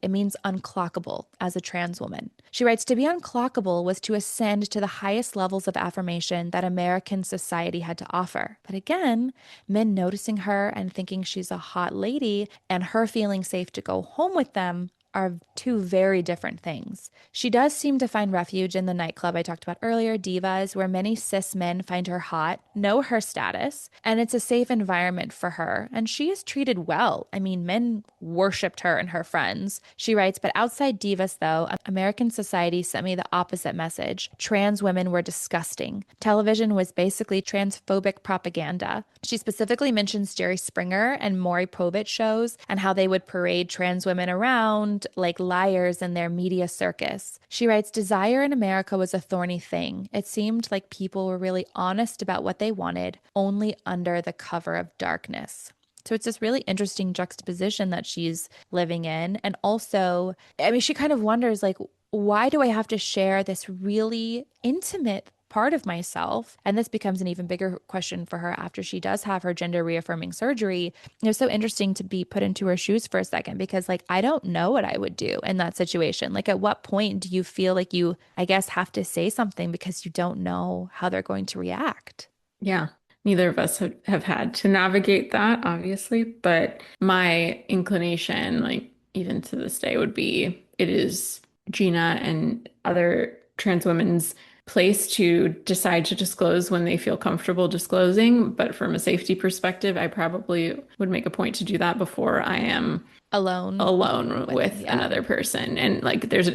It means unclockable as a trans woman. She writes, to be unclockable was to ascend to the highest levels of affirmation that American society had to offer. But again, men noticing her and thinking she's a hot lady and her feeling safe to go home with them are two very different things. She does seem to find refuge in the nightclub I talked about earlier, Divas, where many cis men find her hot, know her status, and it's a safe environment for her. And she is treated well. I mean, men worshipped her and her friends. She writes, but outside Divas, though, American society sent me the opposite message. Trans women were disgusting. Television was basically transphobic propaganda. She specifically mentions Jerry Springer and Maury Povich shows and how they would parade trans women around like liars in their media circus. She writes, desire in America was a thorny thing. It seemed like people were really honest about what they wanted, only under the cover of darkness. So it's this really interesting juxtaposition that she's living in. And also, I mean, she kind of wonders, like, why do I have to share this really intimate part of myself? And this becomes an even bigger question for her after she does have her gender reaffirming surgery. It was so interesting to be put into her shoes for a second because, like, I don't know what I would do in that situation. Like, at what point do you feel like you, I guess, have to say something because you don't know how they're going to react? Yeah. Neither of us have had to navigate that, obviously, but my inclination, like even to this day, would be it is Gina and other trans women's place to decide to disclose when they feel comfortable disclosing. But from a safety perspective, I probably would make a point to do that before I am Alone alone with, with yeah. another person. And like there's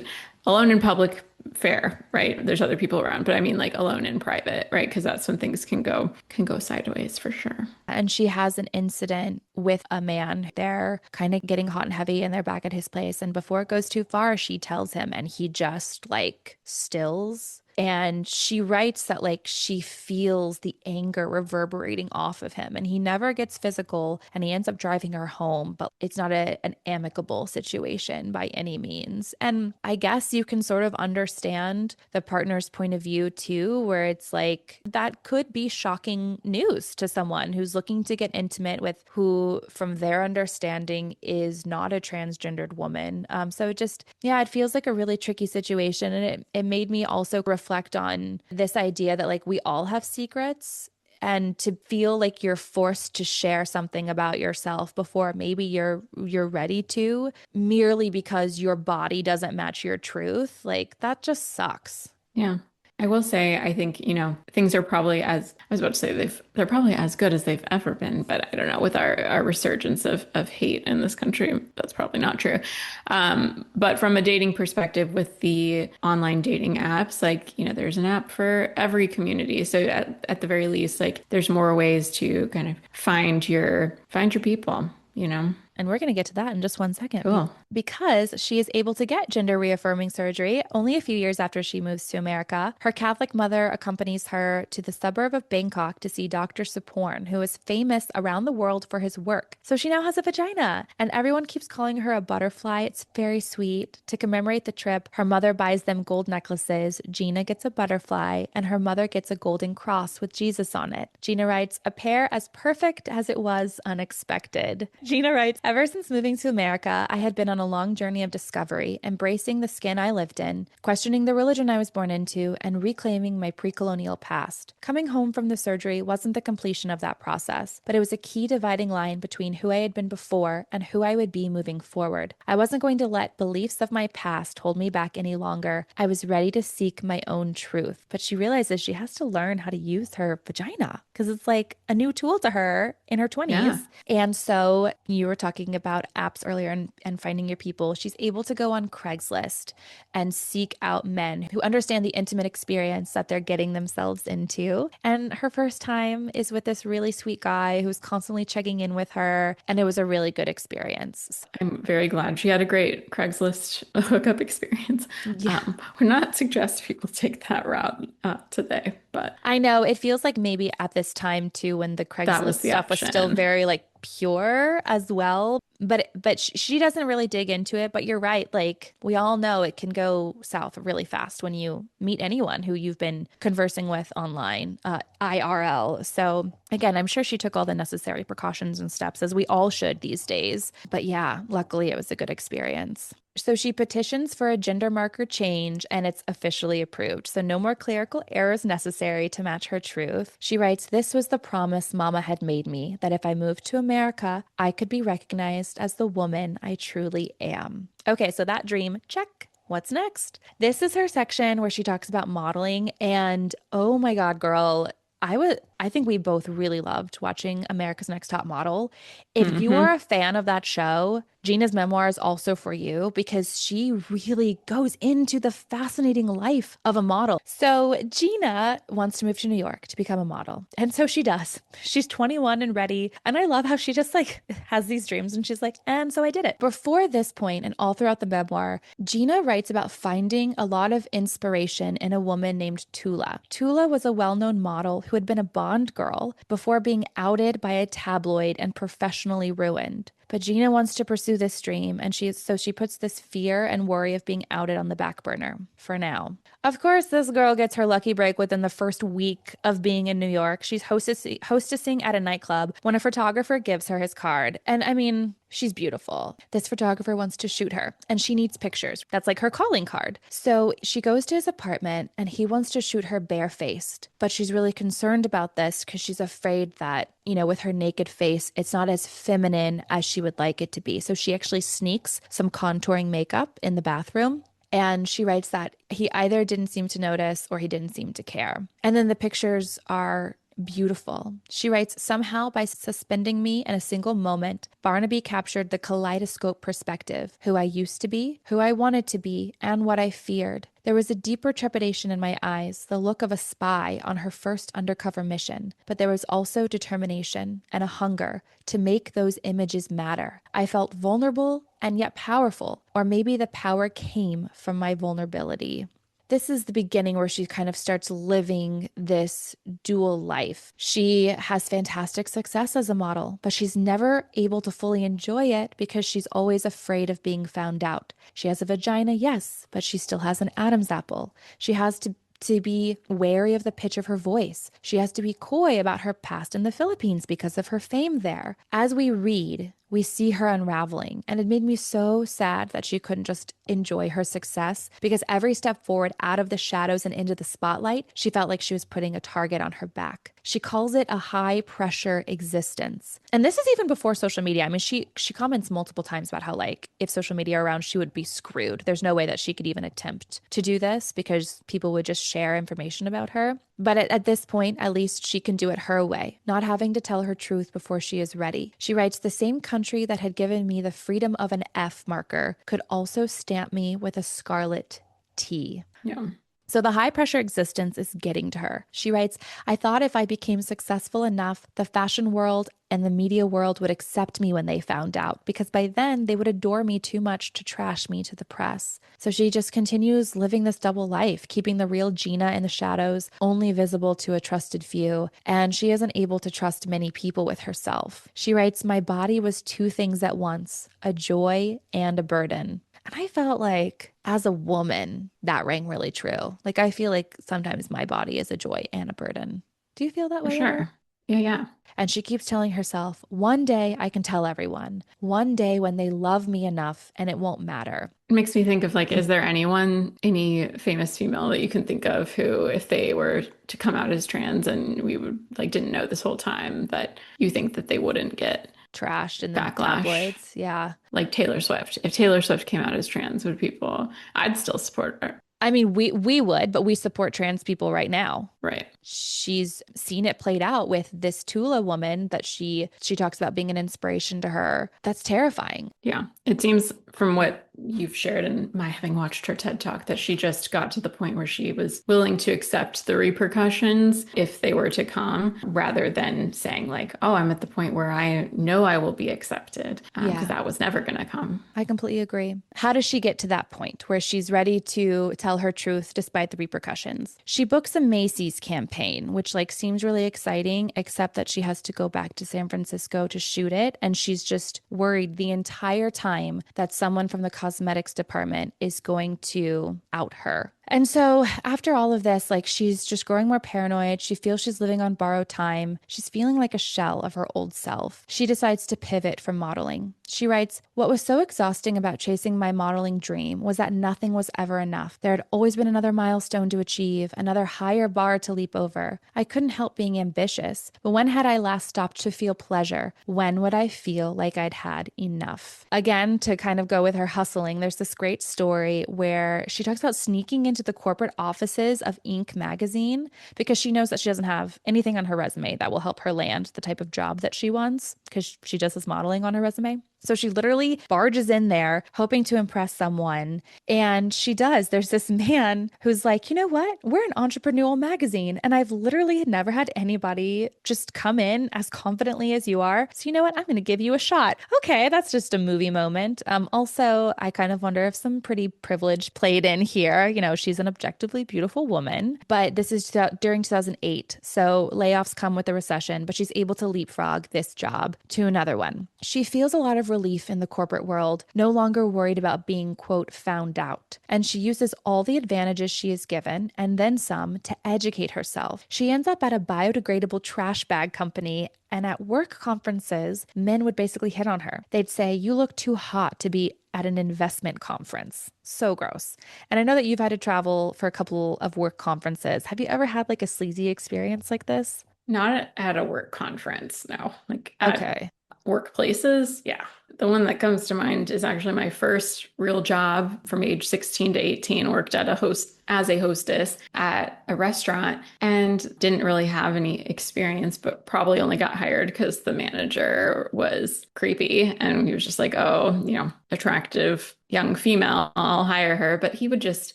alone in public, fair, right? There's other people around, but I mean like alone in private, right? Because that's when things can go sideways for sure. And she has an incident with a man. They're kind of getting hot and heavy and they're back at his place. And before it goes too far, she tells him and he just like stills. And she writes that like she feels the anger reverberating off of him and he never gets physical and he ends up driving her home, but it's not an amicable situation by any means. And I guess you can sort of understand the partner's point of view too, where it's like that could be shocking news to someone who's looking to get intimate with who, from their understanding, is not a transgendered woman. So it just, yeah, it feels like a really tricky situation. And it made me also reflect on this idea that like we all have secrets and to feel like you're forced to share something about yourself before maybe you're ready to merely because your body doesn't match your truth, like that just sucks. Yeah. I will say, I think, things are probably I was about to say they're probably as good as they've ever been, but I don't know, with our resurgence of hate in this country, that's probably not true. But from a dating perspective with the online dating apps, like, there's an app for every community. So at the very least, like there's more ways to kind of find your people, you know? And we're going to get to that in just one second Cool. because she is able to get gender reaffirming surgery only a few years after she moves to America. Her Catholic mother accompanies her to the suburb of Bangkok to see Dr. Suporn, who is famous around the world for his work. So she now has a vagina, and everyone keeps calling her a butterfly. It's very sweet. To commemorate the trip, her mother buys them gold necklaces. Gina gets a butterfly, and her mother gets a golden cross with Jesus on it. Gina writes, a pair as perfect as it was unexpected. Gina writes, ever since moving to America, I had been on a long journey of discovery, embracing the skin I lived in, questioning the religion I was born into, and reclaiming my pre-colonial past. Coming home from the surgery wasn't the completion of that process, but it was a key dividing line between who I had been before and who I would be moving forward. I wasn't going to let beliefs of my past hold me back any longer. I was ready to seek my own truth. But she realizes she has to learn how to use her vagina because it's like a new tool to her in her Yeah. 20s. And so you were talking about apps earlier and finding your people. She's able to go on Craigslist and seek out men who understand the intimate experience that they're getting themselves into. And her first time is with this really sweet guy who's constantly checking in with her. And it was a really good experience. I'm very glad she had a great Craigslist hookup experience. Yeah. We're not suggesting people take that route today, but I know it feels like maybe at this time too, when the that Craigslist was the stuff was still option. very like pure as well. But she doesn't really dig into it. But you're right. Like we all know it can go south really fast when you meet anyone who you've been conversing with online, IRL. So again, I'm sure she took all the necessary precautions and steps as we all should these days. But yeah, luckily it was a good experience. So she petitions for a gender marker change and it's officially approved. So no more clerical errors necessary to match her truth. She writes, this was the promise Mama had made me that if I moved to America, I could be recognized honest as the woman I truly am. Okay, so that dream, check. What's next? This is her section where she talks about modeling. And oh my God, girl, I think we both really loved watching America's Next Top Model. If you are Hmm. a fan of that show, Gina's memoir is also for you because she really goes into the fascinating life of a model. So Gina wants to move to New York to become a model. And so she does. She's 21 and ready. And I love how she just like has these dreams and she's like, and so I did it. Before this point and all throughout the memoir, Gina writes about finding a lot of inspiration in a woman named Tula. Tula was a well-known model who had been a Bond girl before being outed by a tabloid and professionally ruined. But Gina wants to pursue this dream, and she puts this fear and worry of being outed on the back burner for now. Of course, this girl gets her lucky break within the first week of being in New York. She's hostessing at a nightclub when a photographer gives her his card. And I mean, she's beautiful. This photographer wants to shoot her and she needs pictures. That's like her calling card. So she goes to his apartment and he wants to shoot her barefaced. But she's really concerned about this because she's afraid that, with her naked face, it's not as feminine as she would like it to be. So she actually sneaks some contouring makeup in the bathroom. And she writes that he either didn't seem to notice or he didn't seem to care. And then the pictures are beautiful. She writes, somehow by suspending me in a single moment, Barnaby captured the kaleidoscope perspective, who I used to be, who I wanted to be, and what I feared. There was a deeper trepidation in my eyes, the look of a spy on her first undercover mission, but there was also determination and a hunger to make those images matter. I felt vulnerable and yet powerful, or maybe the power came from my vulnerability. This is the beginning where she kind of starts living this dual life. She has fantastic success as a model, but she's never able to fully enjoy it because she's always afraid of being found out. She has a vagina, yes, but she still has an Adam's apple. She has to be wary of the pitch of her voice. She has to be coy about her past in the Philippines because of her fame there. As we read, we see her unraveling, and it made me so sad that she couldn't just enjoy her success because every step forward out of the shadows and into the spotlight, she felt like she was putting a target on her back. She calls it a high pressure existence. And this is even before social media. I mean, she comments multiple times about how like if social media around, she would be screwed. There's no way that she could even attempt to do this because people would just share information about her. But at this point, at least she can do it her way, not having to tell her truth before she is ready. She writes, the same country that had given me the freedom of an F marker could also stamp me with a scarlet T. Yeah. So the high pressure existence is getting to her. She writes, I thought if I became successful enough, the fashion world and the media world would accept me when they found out, because by then they would adore me too much to trash me to the press. So she just continues living this double life, keeping the real Gina in the shadows, only visible to a trusted few. And she isn't able to trust many people with herself. She writes, my body was two things at once, a joy and a burden. And I felt like as a woman, that rang really true. Like I feel like sometimes my body is a joy and a burden. Do you feel that For way ever? sure. Yeah, yeah. And she keeps telling herself, one day I can tell everyone, one day when they love me enough and it won't matter. It makes me think of like, is there anyone, any famous female that you can think of who, if they were to come out as trans and we would like didn't know this whole time, that you think that they wouldn't get Trashed in the backlash? tabloids. Yeah. Like Taylor Swift. If Taylor Swift came out as trans, would people, I'd still support her. I mean, we would, but we support trans people right now. Right. She's seen it played out with this Tula woman that she talks about being an inspiration to her. That's terrifying. Yeah. It seems from what you've shared and my having watched her TED Talk that she just got to the point where she was willing to accept the repercussions if they were to come, rather than saying like, oh, I'm at the point where I know I will be accepted, because Yeah, that was never going to come. I completely agree. How does she get to that point where she's ready to tell her truth despite the repercussions? She books a Macy's campaign, which like seems really exciting, except that she has to go back to San Francisco to shoot it. And she's just worried the entire time that someone from the cosmetics department is going to out her And so after all of this, like she's just growing more paranoid. She feels she's living on borrowed time. She's feeling like a shell of her old self. She decides to pivot from modeling. She writes, "What was so exhausting about chasing my modeling dream was that nothing was ever enough. There had always been another milestone to achieve, another higher bar to leap over. I couldn't help being ambitious. But when had I last stopped to feel pleasure? When would I feel like I'd had enough?" Again, to kind of go with her hustling, there's this great story where she talks about sneaking into the corporate offices of Inc. magazine because she knows that she doesn't have anything on her resume that will help her land the type of job that she wants because she does this modeling on her resume. So she literally barges in there hoping to impress someone. And she does. There's this man who's like, you know what? We're an entrepreneurial magazine. And I've literally never had anybody just come in as confidently as you are. So you know what? I'm going to give you a shot. Okay, that's just a movie moment. Also, I kind of wonder if some pretty privilege played in here. You know, she's an objectively beautiful woman, but this is during 2008. So layoffs come with the recession, but she's able to leapfrog this job to another one. She feels a lot of relief in the corporate world, no longer worried about being, quote, found out. And she uses all the advantages she is given, and then some, to educate herself. She ends up at a biodegradable trash bag company, and at work conferences, men would basically hit on her. They'd say, "You look too hot to be at an investment conference." So gross. And I know that you've had to travel for a couple of work conferences. Have you ever had like a sleazy experience like this? Not at a work conference, no. Like at Okay. workplaces, yeah. The one that comes to mind is actually my first real job from age 16 to 18. Worked at a host as a hostess at a restaurant and didn't really have any experience, but probably only got hired because the manager was creepy and he was just like, oh, attractive young female, I'll hire her. But he would just,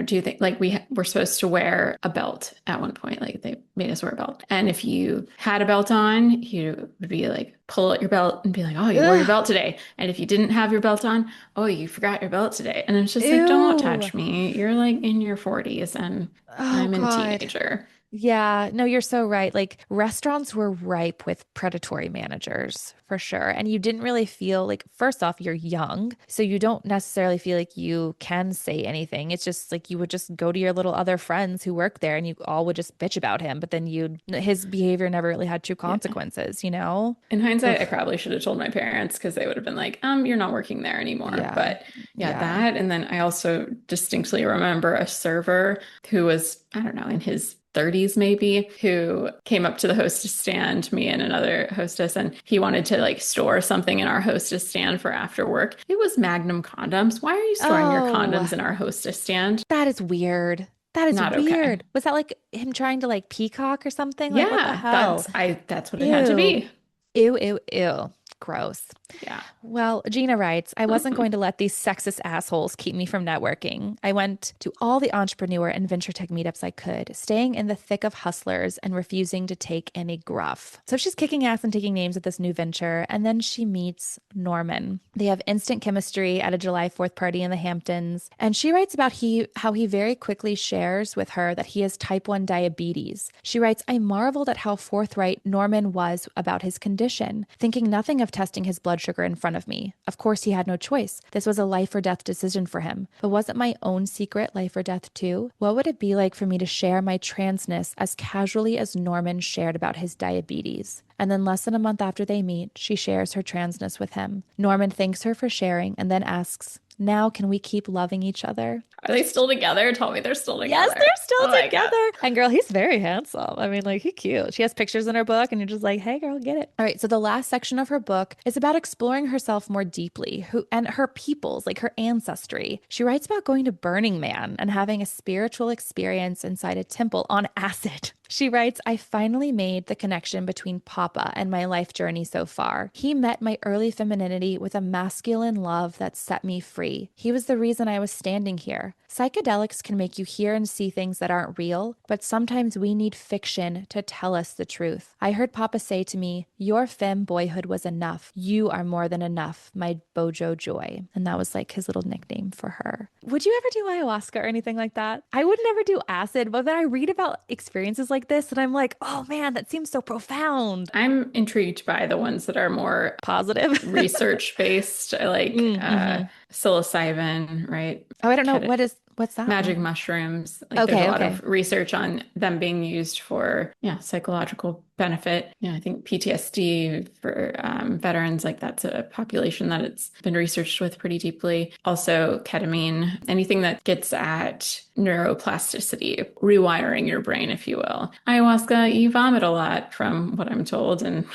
do things like we were supposed to wear a belt at one point. Like they made us wear a belt. And if you had a belt on, he would be like, pull out your belt and be like, oh, you wore your Ugh. belt today. And if you didn't have your belt on, oh, you forgot your belt today. And it's just like, don't Ew. touch me. You're like in your 40s and Oh I'm a God. teenager. Yeah, no, you're so right. Like restaurants were ripe with predatory managers for sure. And you didn't really feel like, first off, you're young. So you don't necessarily feel like you can say anything. It's just like you would just go to your little other friends who work there and you all would just bitch about him. But then his behavior never really had true Yeah. consequences, you know? In hindsight, Ugh. I probably should have told my parents because they would have been like, you're not working there anymore. Yeah. But yeah, Yeah. that. And then I also distinctly remember a server who was, I don't know, in his 30s maybe, who came up to the hostess stand, me and another hostess, and he wanted to like store something in our hostess stand for after work. It was Magnum condoms. Why are you storing your Oh, condoms in our hostess stand? that is weird. That is Not okay. weird. Was that like him trying to like peacock or something? Like, what the Yeah, hell? that's what it had to Ew. be. Ew, ew, ew. Gross. Yeah. Well, Gina writes, "I wasn't going to let these sexist assholes keep me from networking. I went to all the entrepreneur and venture tech meetups I could, staying in the thick of hustlers and refusing to take any gruff." So she's kicking ass and taking names at this new venture, and then she meets Norman. They have instant chemistry at a July 4th party in the Hamptons, and she writes about how he very quickly shares with her that he has type 1 diabetes. She writes, "I marveled at how forthright Norman was about his condition, thinking nothing of testing his blood sugar in front of me. Of course, he had no choice. This was a life or death decision for him. But was it my own secret life or death too? What would it be like for me to share my transness as casually as Norman shared about his diabetes?" And then less than a month after they meet, she shares her transness with him. Norman thanks her for sharing and then asks, "Now can we keep loving each other?" Are they still together? Tell me they're still Yes, together. they're Oh still my God. together. And girl, he's very handsome. I mean, like, he's cute. She has pictures in her book, and you're just like, hey, girl, get it. All right. So the last section of her book is about exploring herself more deeply, who and her peoples, like her ancestry. She writes about going to Burning Man and having a spiritual experience inside a temple on acid. She writes, "I finally made the connection between Papa and my life journey so far. He met my early femininity with a masculine love that set me free. He was the reason I was standing here. Psychedelics can make you hear and see things that aren't real, but sometimes we need fiction to tell us the truth. I heard Papa say to me, 'Your femme boyhood was enough. You are more than enough, my Bojo Joy.'" And that was like his little nickname for her. Would you ever do ayahuasca or anything like that? I would never do acid, but then I read about experiences like this and I'm like, oh man, that seems so profound. I'm intrigued by the ones that are more Positive. research based. I like Mm-hmm. psilocybin, right? Oh, I don't know. Keta What's that magic one? mushrooms. Like there's a Okay, lot okay. of research on them being used for, yeah, psychological benefit. Yeah, I think PTSD for veterans, like that's a population that it's been researched with pretty deeply. Also, ketamine, anything that gets at neuroplasticity, rewiring your brain, if you will. Ayahuasca, you vomit a lot from what I'm told, and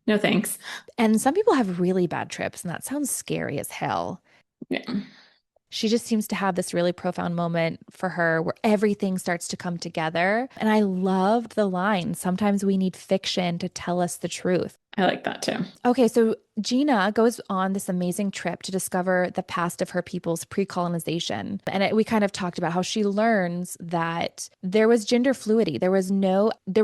no thanks. And some people have really bad trips, and that sounds scary as hell. Yeah. She just seems to have this really profound moment for her where everything starts to come together. And I loved the line, sometimes we need fiction to tell us the truth. I like that too. Okay, so Gina goes on this amazing trip to discover the past of her people's pre-colonization. And we kind of talked about how she learns that there was gender fluidity. There were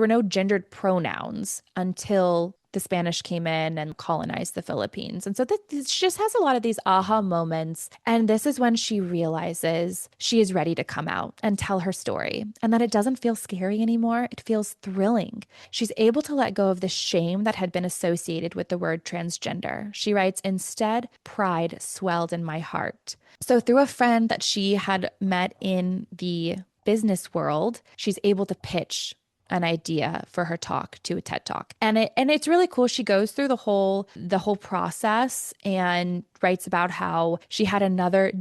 no gendered pronouns until the Spanish came in and colonized the Philippines. And so she just has a lot of these aha moments. And this is when she realizes she is ready to come out and tell her story and that it doesn't feel scary anymore. It feels thrilling. She's able to let go of the shame that had been associated with the word transgender. She writes, instead, pride swelled in my heart. So, through a friend that she had met in the business world, she's able to pitch an idea for her talk to a TED Talk. And it's really cool. She goes through the whole process and writes about how she had another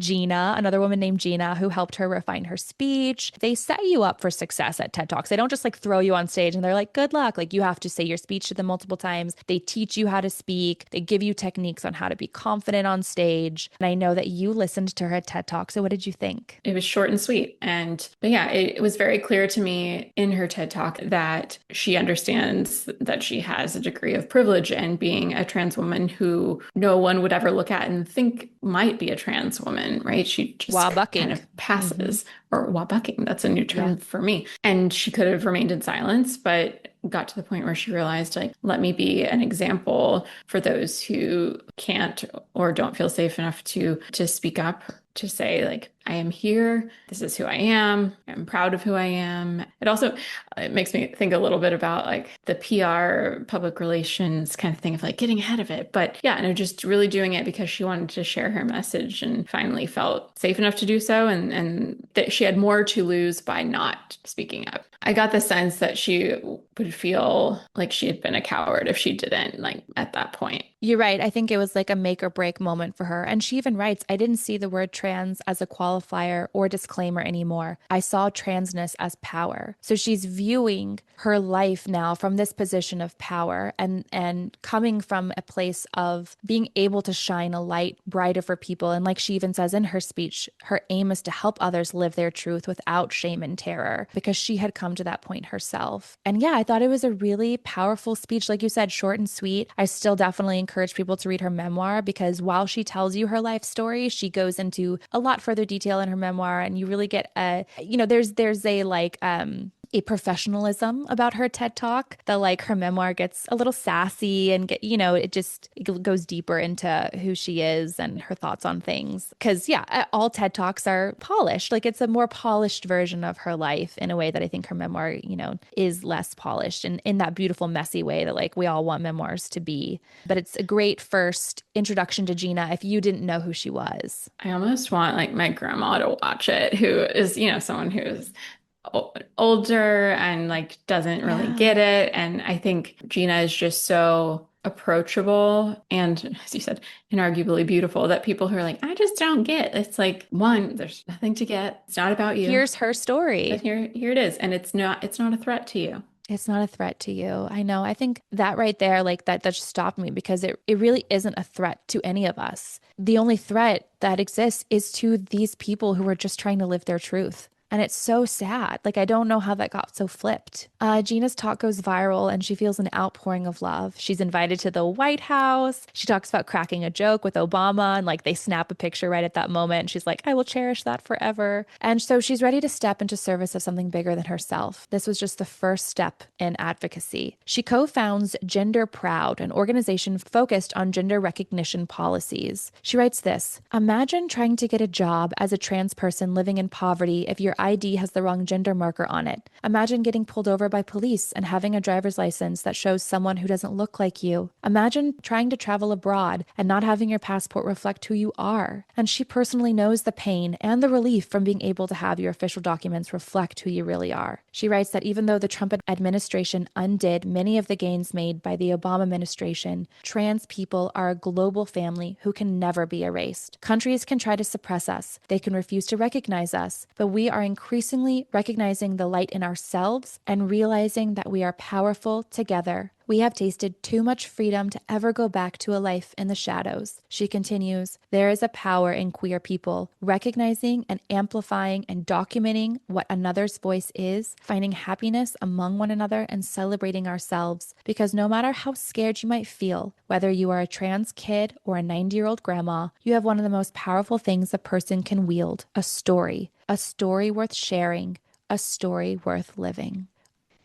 woman named Gina, who helped her refine her speech. They set you up for success at TED Talks. They don't just like throw you on stage and they're like, good luck. Like you have to say your speech to them multiple times. They teach you how to speak. They give you techniques on how to be confident on stage. And I know that you listened to her TED Talk. So what did you think? It was short and sweet. But yeah, it was very clear to me in her TED Talk that she understands that she has a degree of privilege in being a trans woman who no one would ever look at and think might be a trans woman, right? She just kind Wabucking. of Mm-hmm. passes, or wabucking. That's a new Yeah. term for me. And she could have remained in silence, but got to the point where she realized, like, let me be an example for those who can't or don't feel safe enough to speak up, to say, like, I am here. This is who I am. I'm proud of who I am. It makes me think a little bit about like the PR public relations kind of thing of like getting ahead of it. But yeah, no, just really doing it because she wanted to share her message and finally felt safe enough to do so. And that she had more to lose by not speaking up. I got the sense that she would feel like she had been a coward if she didn't, like at that point. You're right. I think it was like a make or break moment for her. And she even writes, I didn't see the word trans as a qualifier or disclaimer anymore. I saw transness as power. So she's viewing her life now from this position of power and coming from a place of being able to shine a light brighter for people. And like she even says in her speech, her aim is to help others live their truth without shame and terror because she had come to that point herself. And yeah, I thought it was a really powerful speech. Like you said, short and sweet. I still definitely encourage people to read her memoir because while she tells you her life story, she goes into a lot further detail in her memoir and you really get there's a professionalism about her TED Talk that like her memoir gets a little sassy and it goes deeper into who she is and her thoughts on things. Cause yeah, all TED Talks are polished. Like it's a more polished version of her life in a way that I think her memoir, is less polished and in that beautiful, messy way that like we all want memoirs to be. But it's a great first introduction to Gina if you didn't know who she was. I almost want like my grandma to watch it, who is, someone who's older and like doesn't really Yeah. get it. And I think Gina is just so approachable and, as you said, inarguably beautiful that people who are like, I just don't get. It's like, one, there's nothing to get. It's not about you. Here's her But story. here it is. And it's not a threat to you. It's not a threat to you. I know. I think that right there, like that just stopped me because it really isn't a threat to any of us. The only threat that exists is to these people who are just trying to live their truth. And it's so sad. Like, I don't know how that got so flipped. Gina's talk goes viral and she feels an outpouring of love. She's invited to the White House. She talks about cracking a joke with Obama and like they snap a picture right at that moment. And she's like, I will cherish that forever. And so she's ready to step into service of something bigger than herself. This was just the first step in advocacy. She co-founds Gender Proud, an organization focused on gender recognition policies. She writes this: imagine trying to get a job as a trans person living in poverty if your ID has the wrong gender marker on it. Imagine getting pulled over by police and having a driver's license that shows someone who doesn't look like you. Imagine trying to travel abroad and not having your passport reflect who you are. And she personally knows the pain and the relief from being able to have your official documents reflect who you really are. She writes that even though the Trump administration undid many of the gains made by the Obama administration, trans people are a global family who can never be erased. Countries can try to suppress us. They can refuse to recognize us, but we are increasingly recognizing the light in ourselves and realizing that we are powerful together. We have tasted too much freedom to ever go back to a life in the shadows. She continues, there is a power in queer people, recognizing and amplifying and documenting what another's voice is, finding happiness among one another and celebrating ourselves. Because no matter how scared you might feel, whether you are a trans kid or a 90-year-old grandma, you have one of the most powerful things a person can wield, a story worth sharing, a story worth living.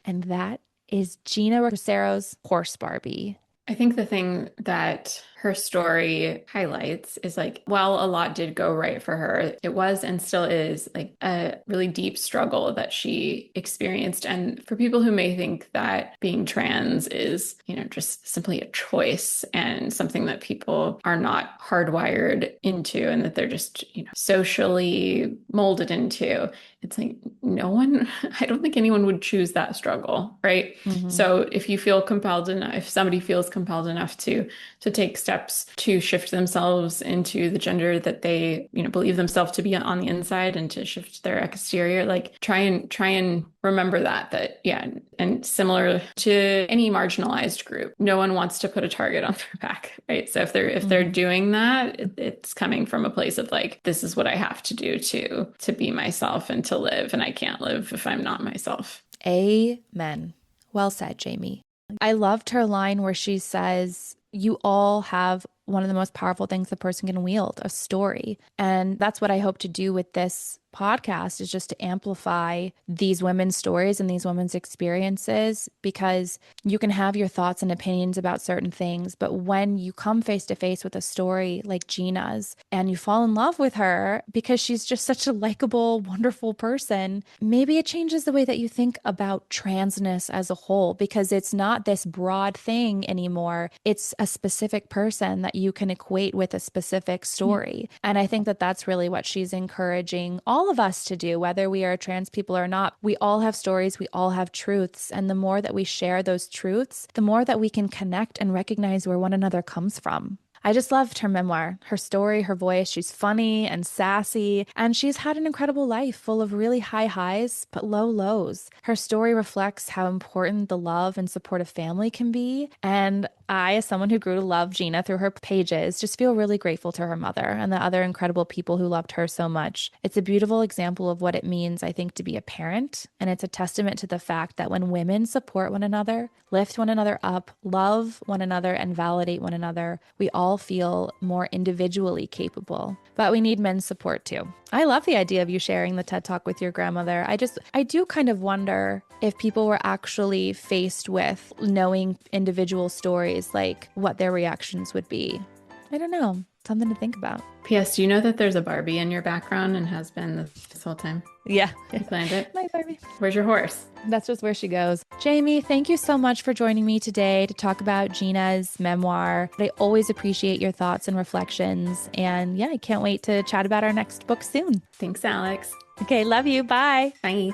And that is Geena Rocero's Horse Barbie. I think the thing that her story highlights is like, while a lot did go right for her, it was and still is like a really deep struggle that she experienced. And for people who may think that being trans is, just simply a choice and something that people are not hardwired into and that they're just, socially molded into, it's like I don't think anyone would choose that struggle, right? Mm-hmm. So if you feel compelled enough, if somebody feels compelled enough to take steps to shift themselves into the gender that they, believe themselves to be on the inside and to shift their exterior, like try and remember that, yeah. And similar to any marginalized group, no one wants to put a target on their back, right? So if they're doing that, it's coming from a place of like, this is what I have to do to be myself and to live. And I can't live if I'm not myself. Amen. Well said, Jamie. I loved her line where she says, you all have one of the most powerful things a person can wield, a story. And that's what I hope to do with this podcast, is just to amplify these women's stories and these women's experiences, because you can have your thoughts and opinions about certain things, but when you come face to face with a story like Gina's and you fall in love with her because she's just such a likable, wonderful person, maybe it changes the way that you think about transness as a whole, because it's not this broad thing anymore. It's a specific person that you can equate with a specific story. And I think that that's really what she's encouraging all of us to do, whether we are trans people or not. We all have stories, we all have truths. And the more that we share those truths, the more that we can connect and recognize where one another comes from. I just loved her memoir, her story, her voice. She's funny and sassy, and she's had an incredible life full of really high highs, but low lows. Her story reflects how important the love and support of family can be. And I, as someone who grew to love Gina through her pages, just feel really grateful to her mother and the other incredible people who loved her so much. It's a beautiful example of what it means, I think, to be a parent. And it's a testament to the fact that when women support one another, lift one another up, love one another, and validate one another, we all feel more individually capable. But we need men's support too. I love the idea of you sharing the TED Talk with your grandmother. I do kind of wonder if people were actually faced with knowing individual stories, like what their reactions would be. I don't know. Something to think about. P.S. Do you know that there's a Barbie in your background and has been this whole time? Yeah. You planned it? My Barbie. Where's your horse? That's just where she goes. Jamie, thank you so much for joining me today to talk about Gina's memoir. I always appreciate your thoughts and reflections. And yeah, I can't wait to chat about our next book soon. Thanks, Alex. Okay, love you. Bye. Bye.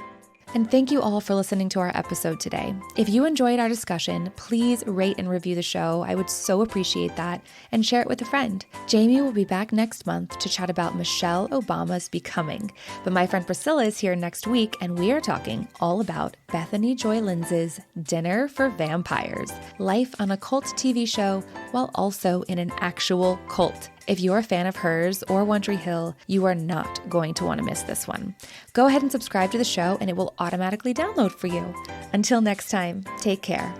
And thank you all for listening to our episode today. If you enjoyed our discussion, please rate and review the show. I would so appreciate that, and share it with a friend. Jamie will be back next month to chat about Michelle Obama's Becoming. But my friend Priscilla is here next week, and we are talking all about Bethany Joy Lindsay's Dinner for Vampires, life on a cult TV show while also in an actual cult. If you're a fan of hers or One Tree Hill, you are not going to want to miss this one. Go ahead and subscribe to the show and it will automatically download for you. Until next time, take care.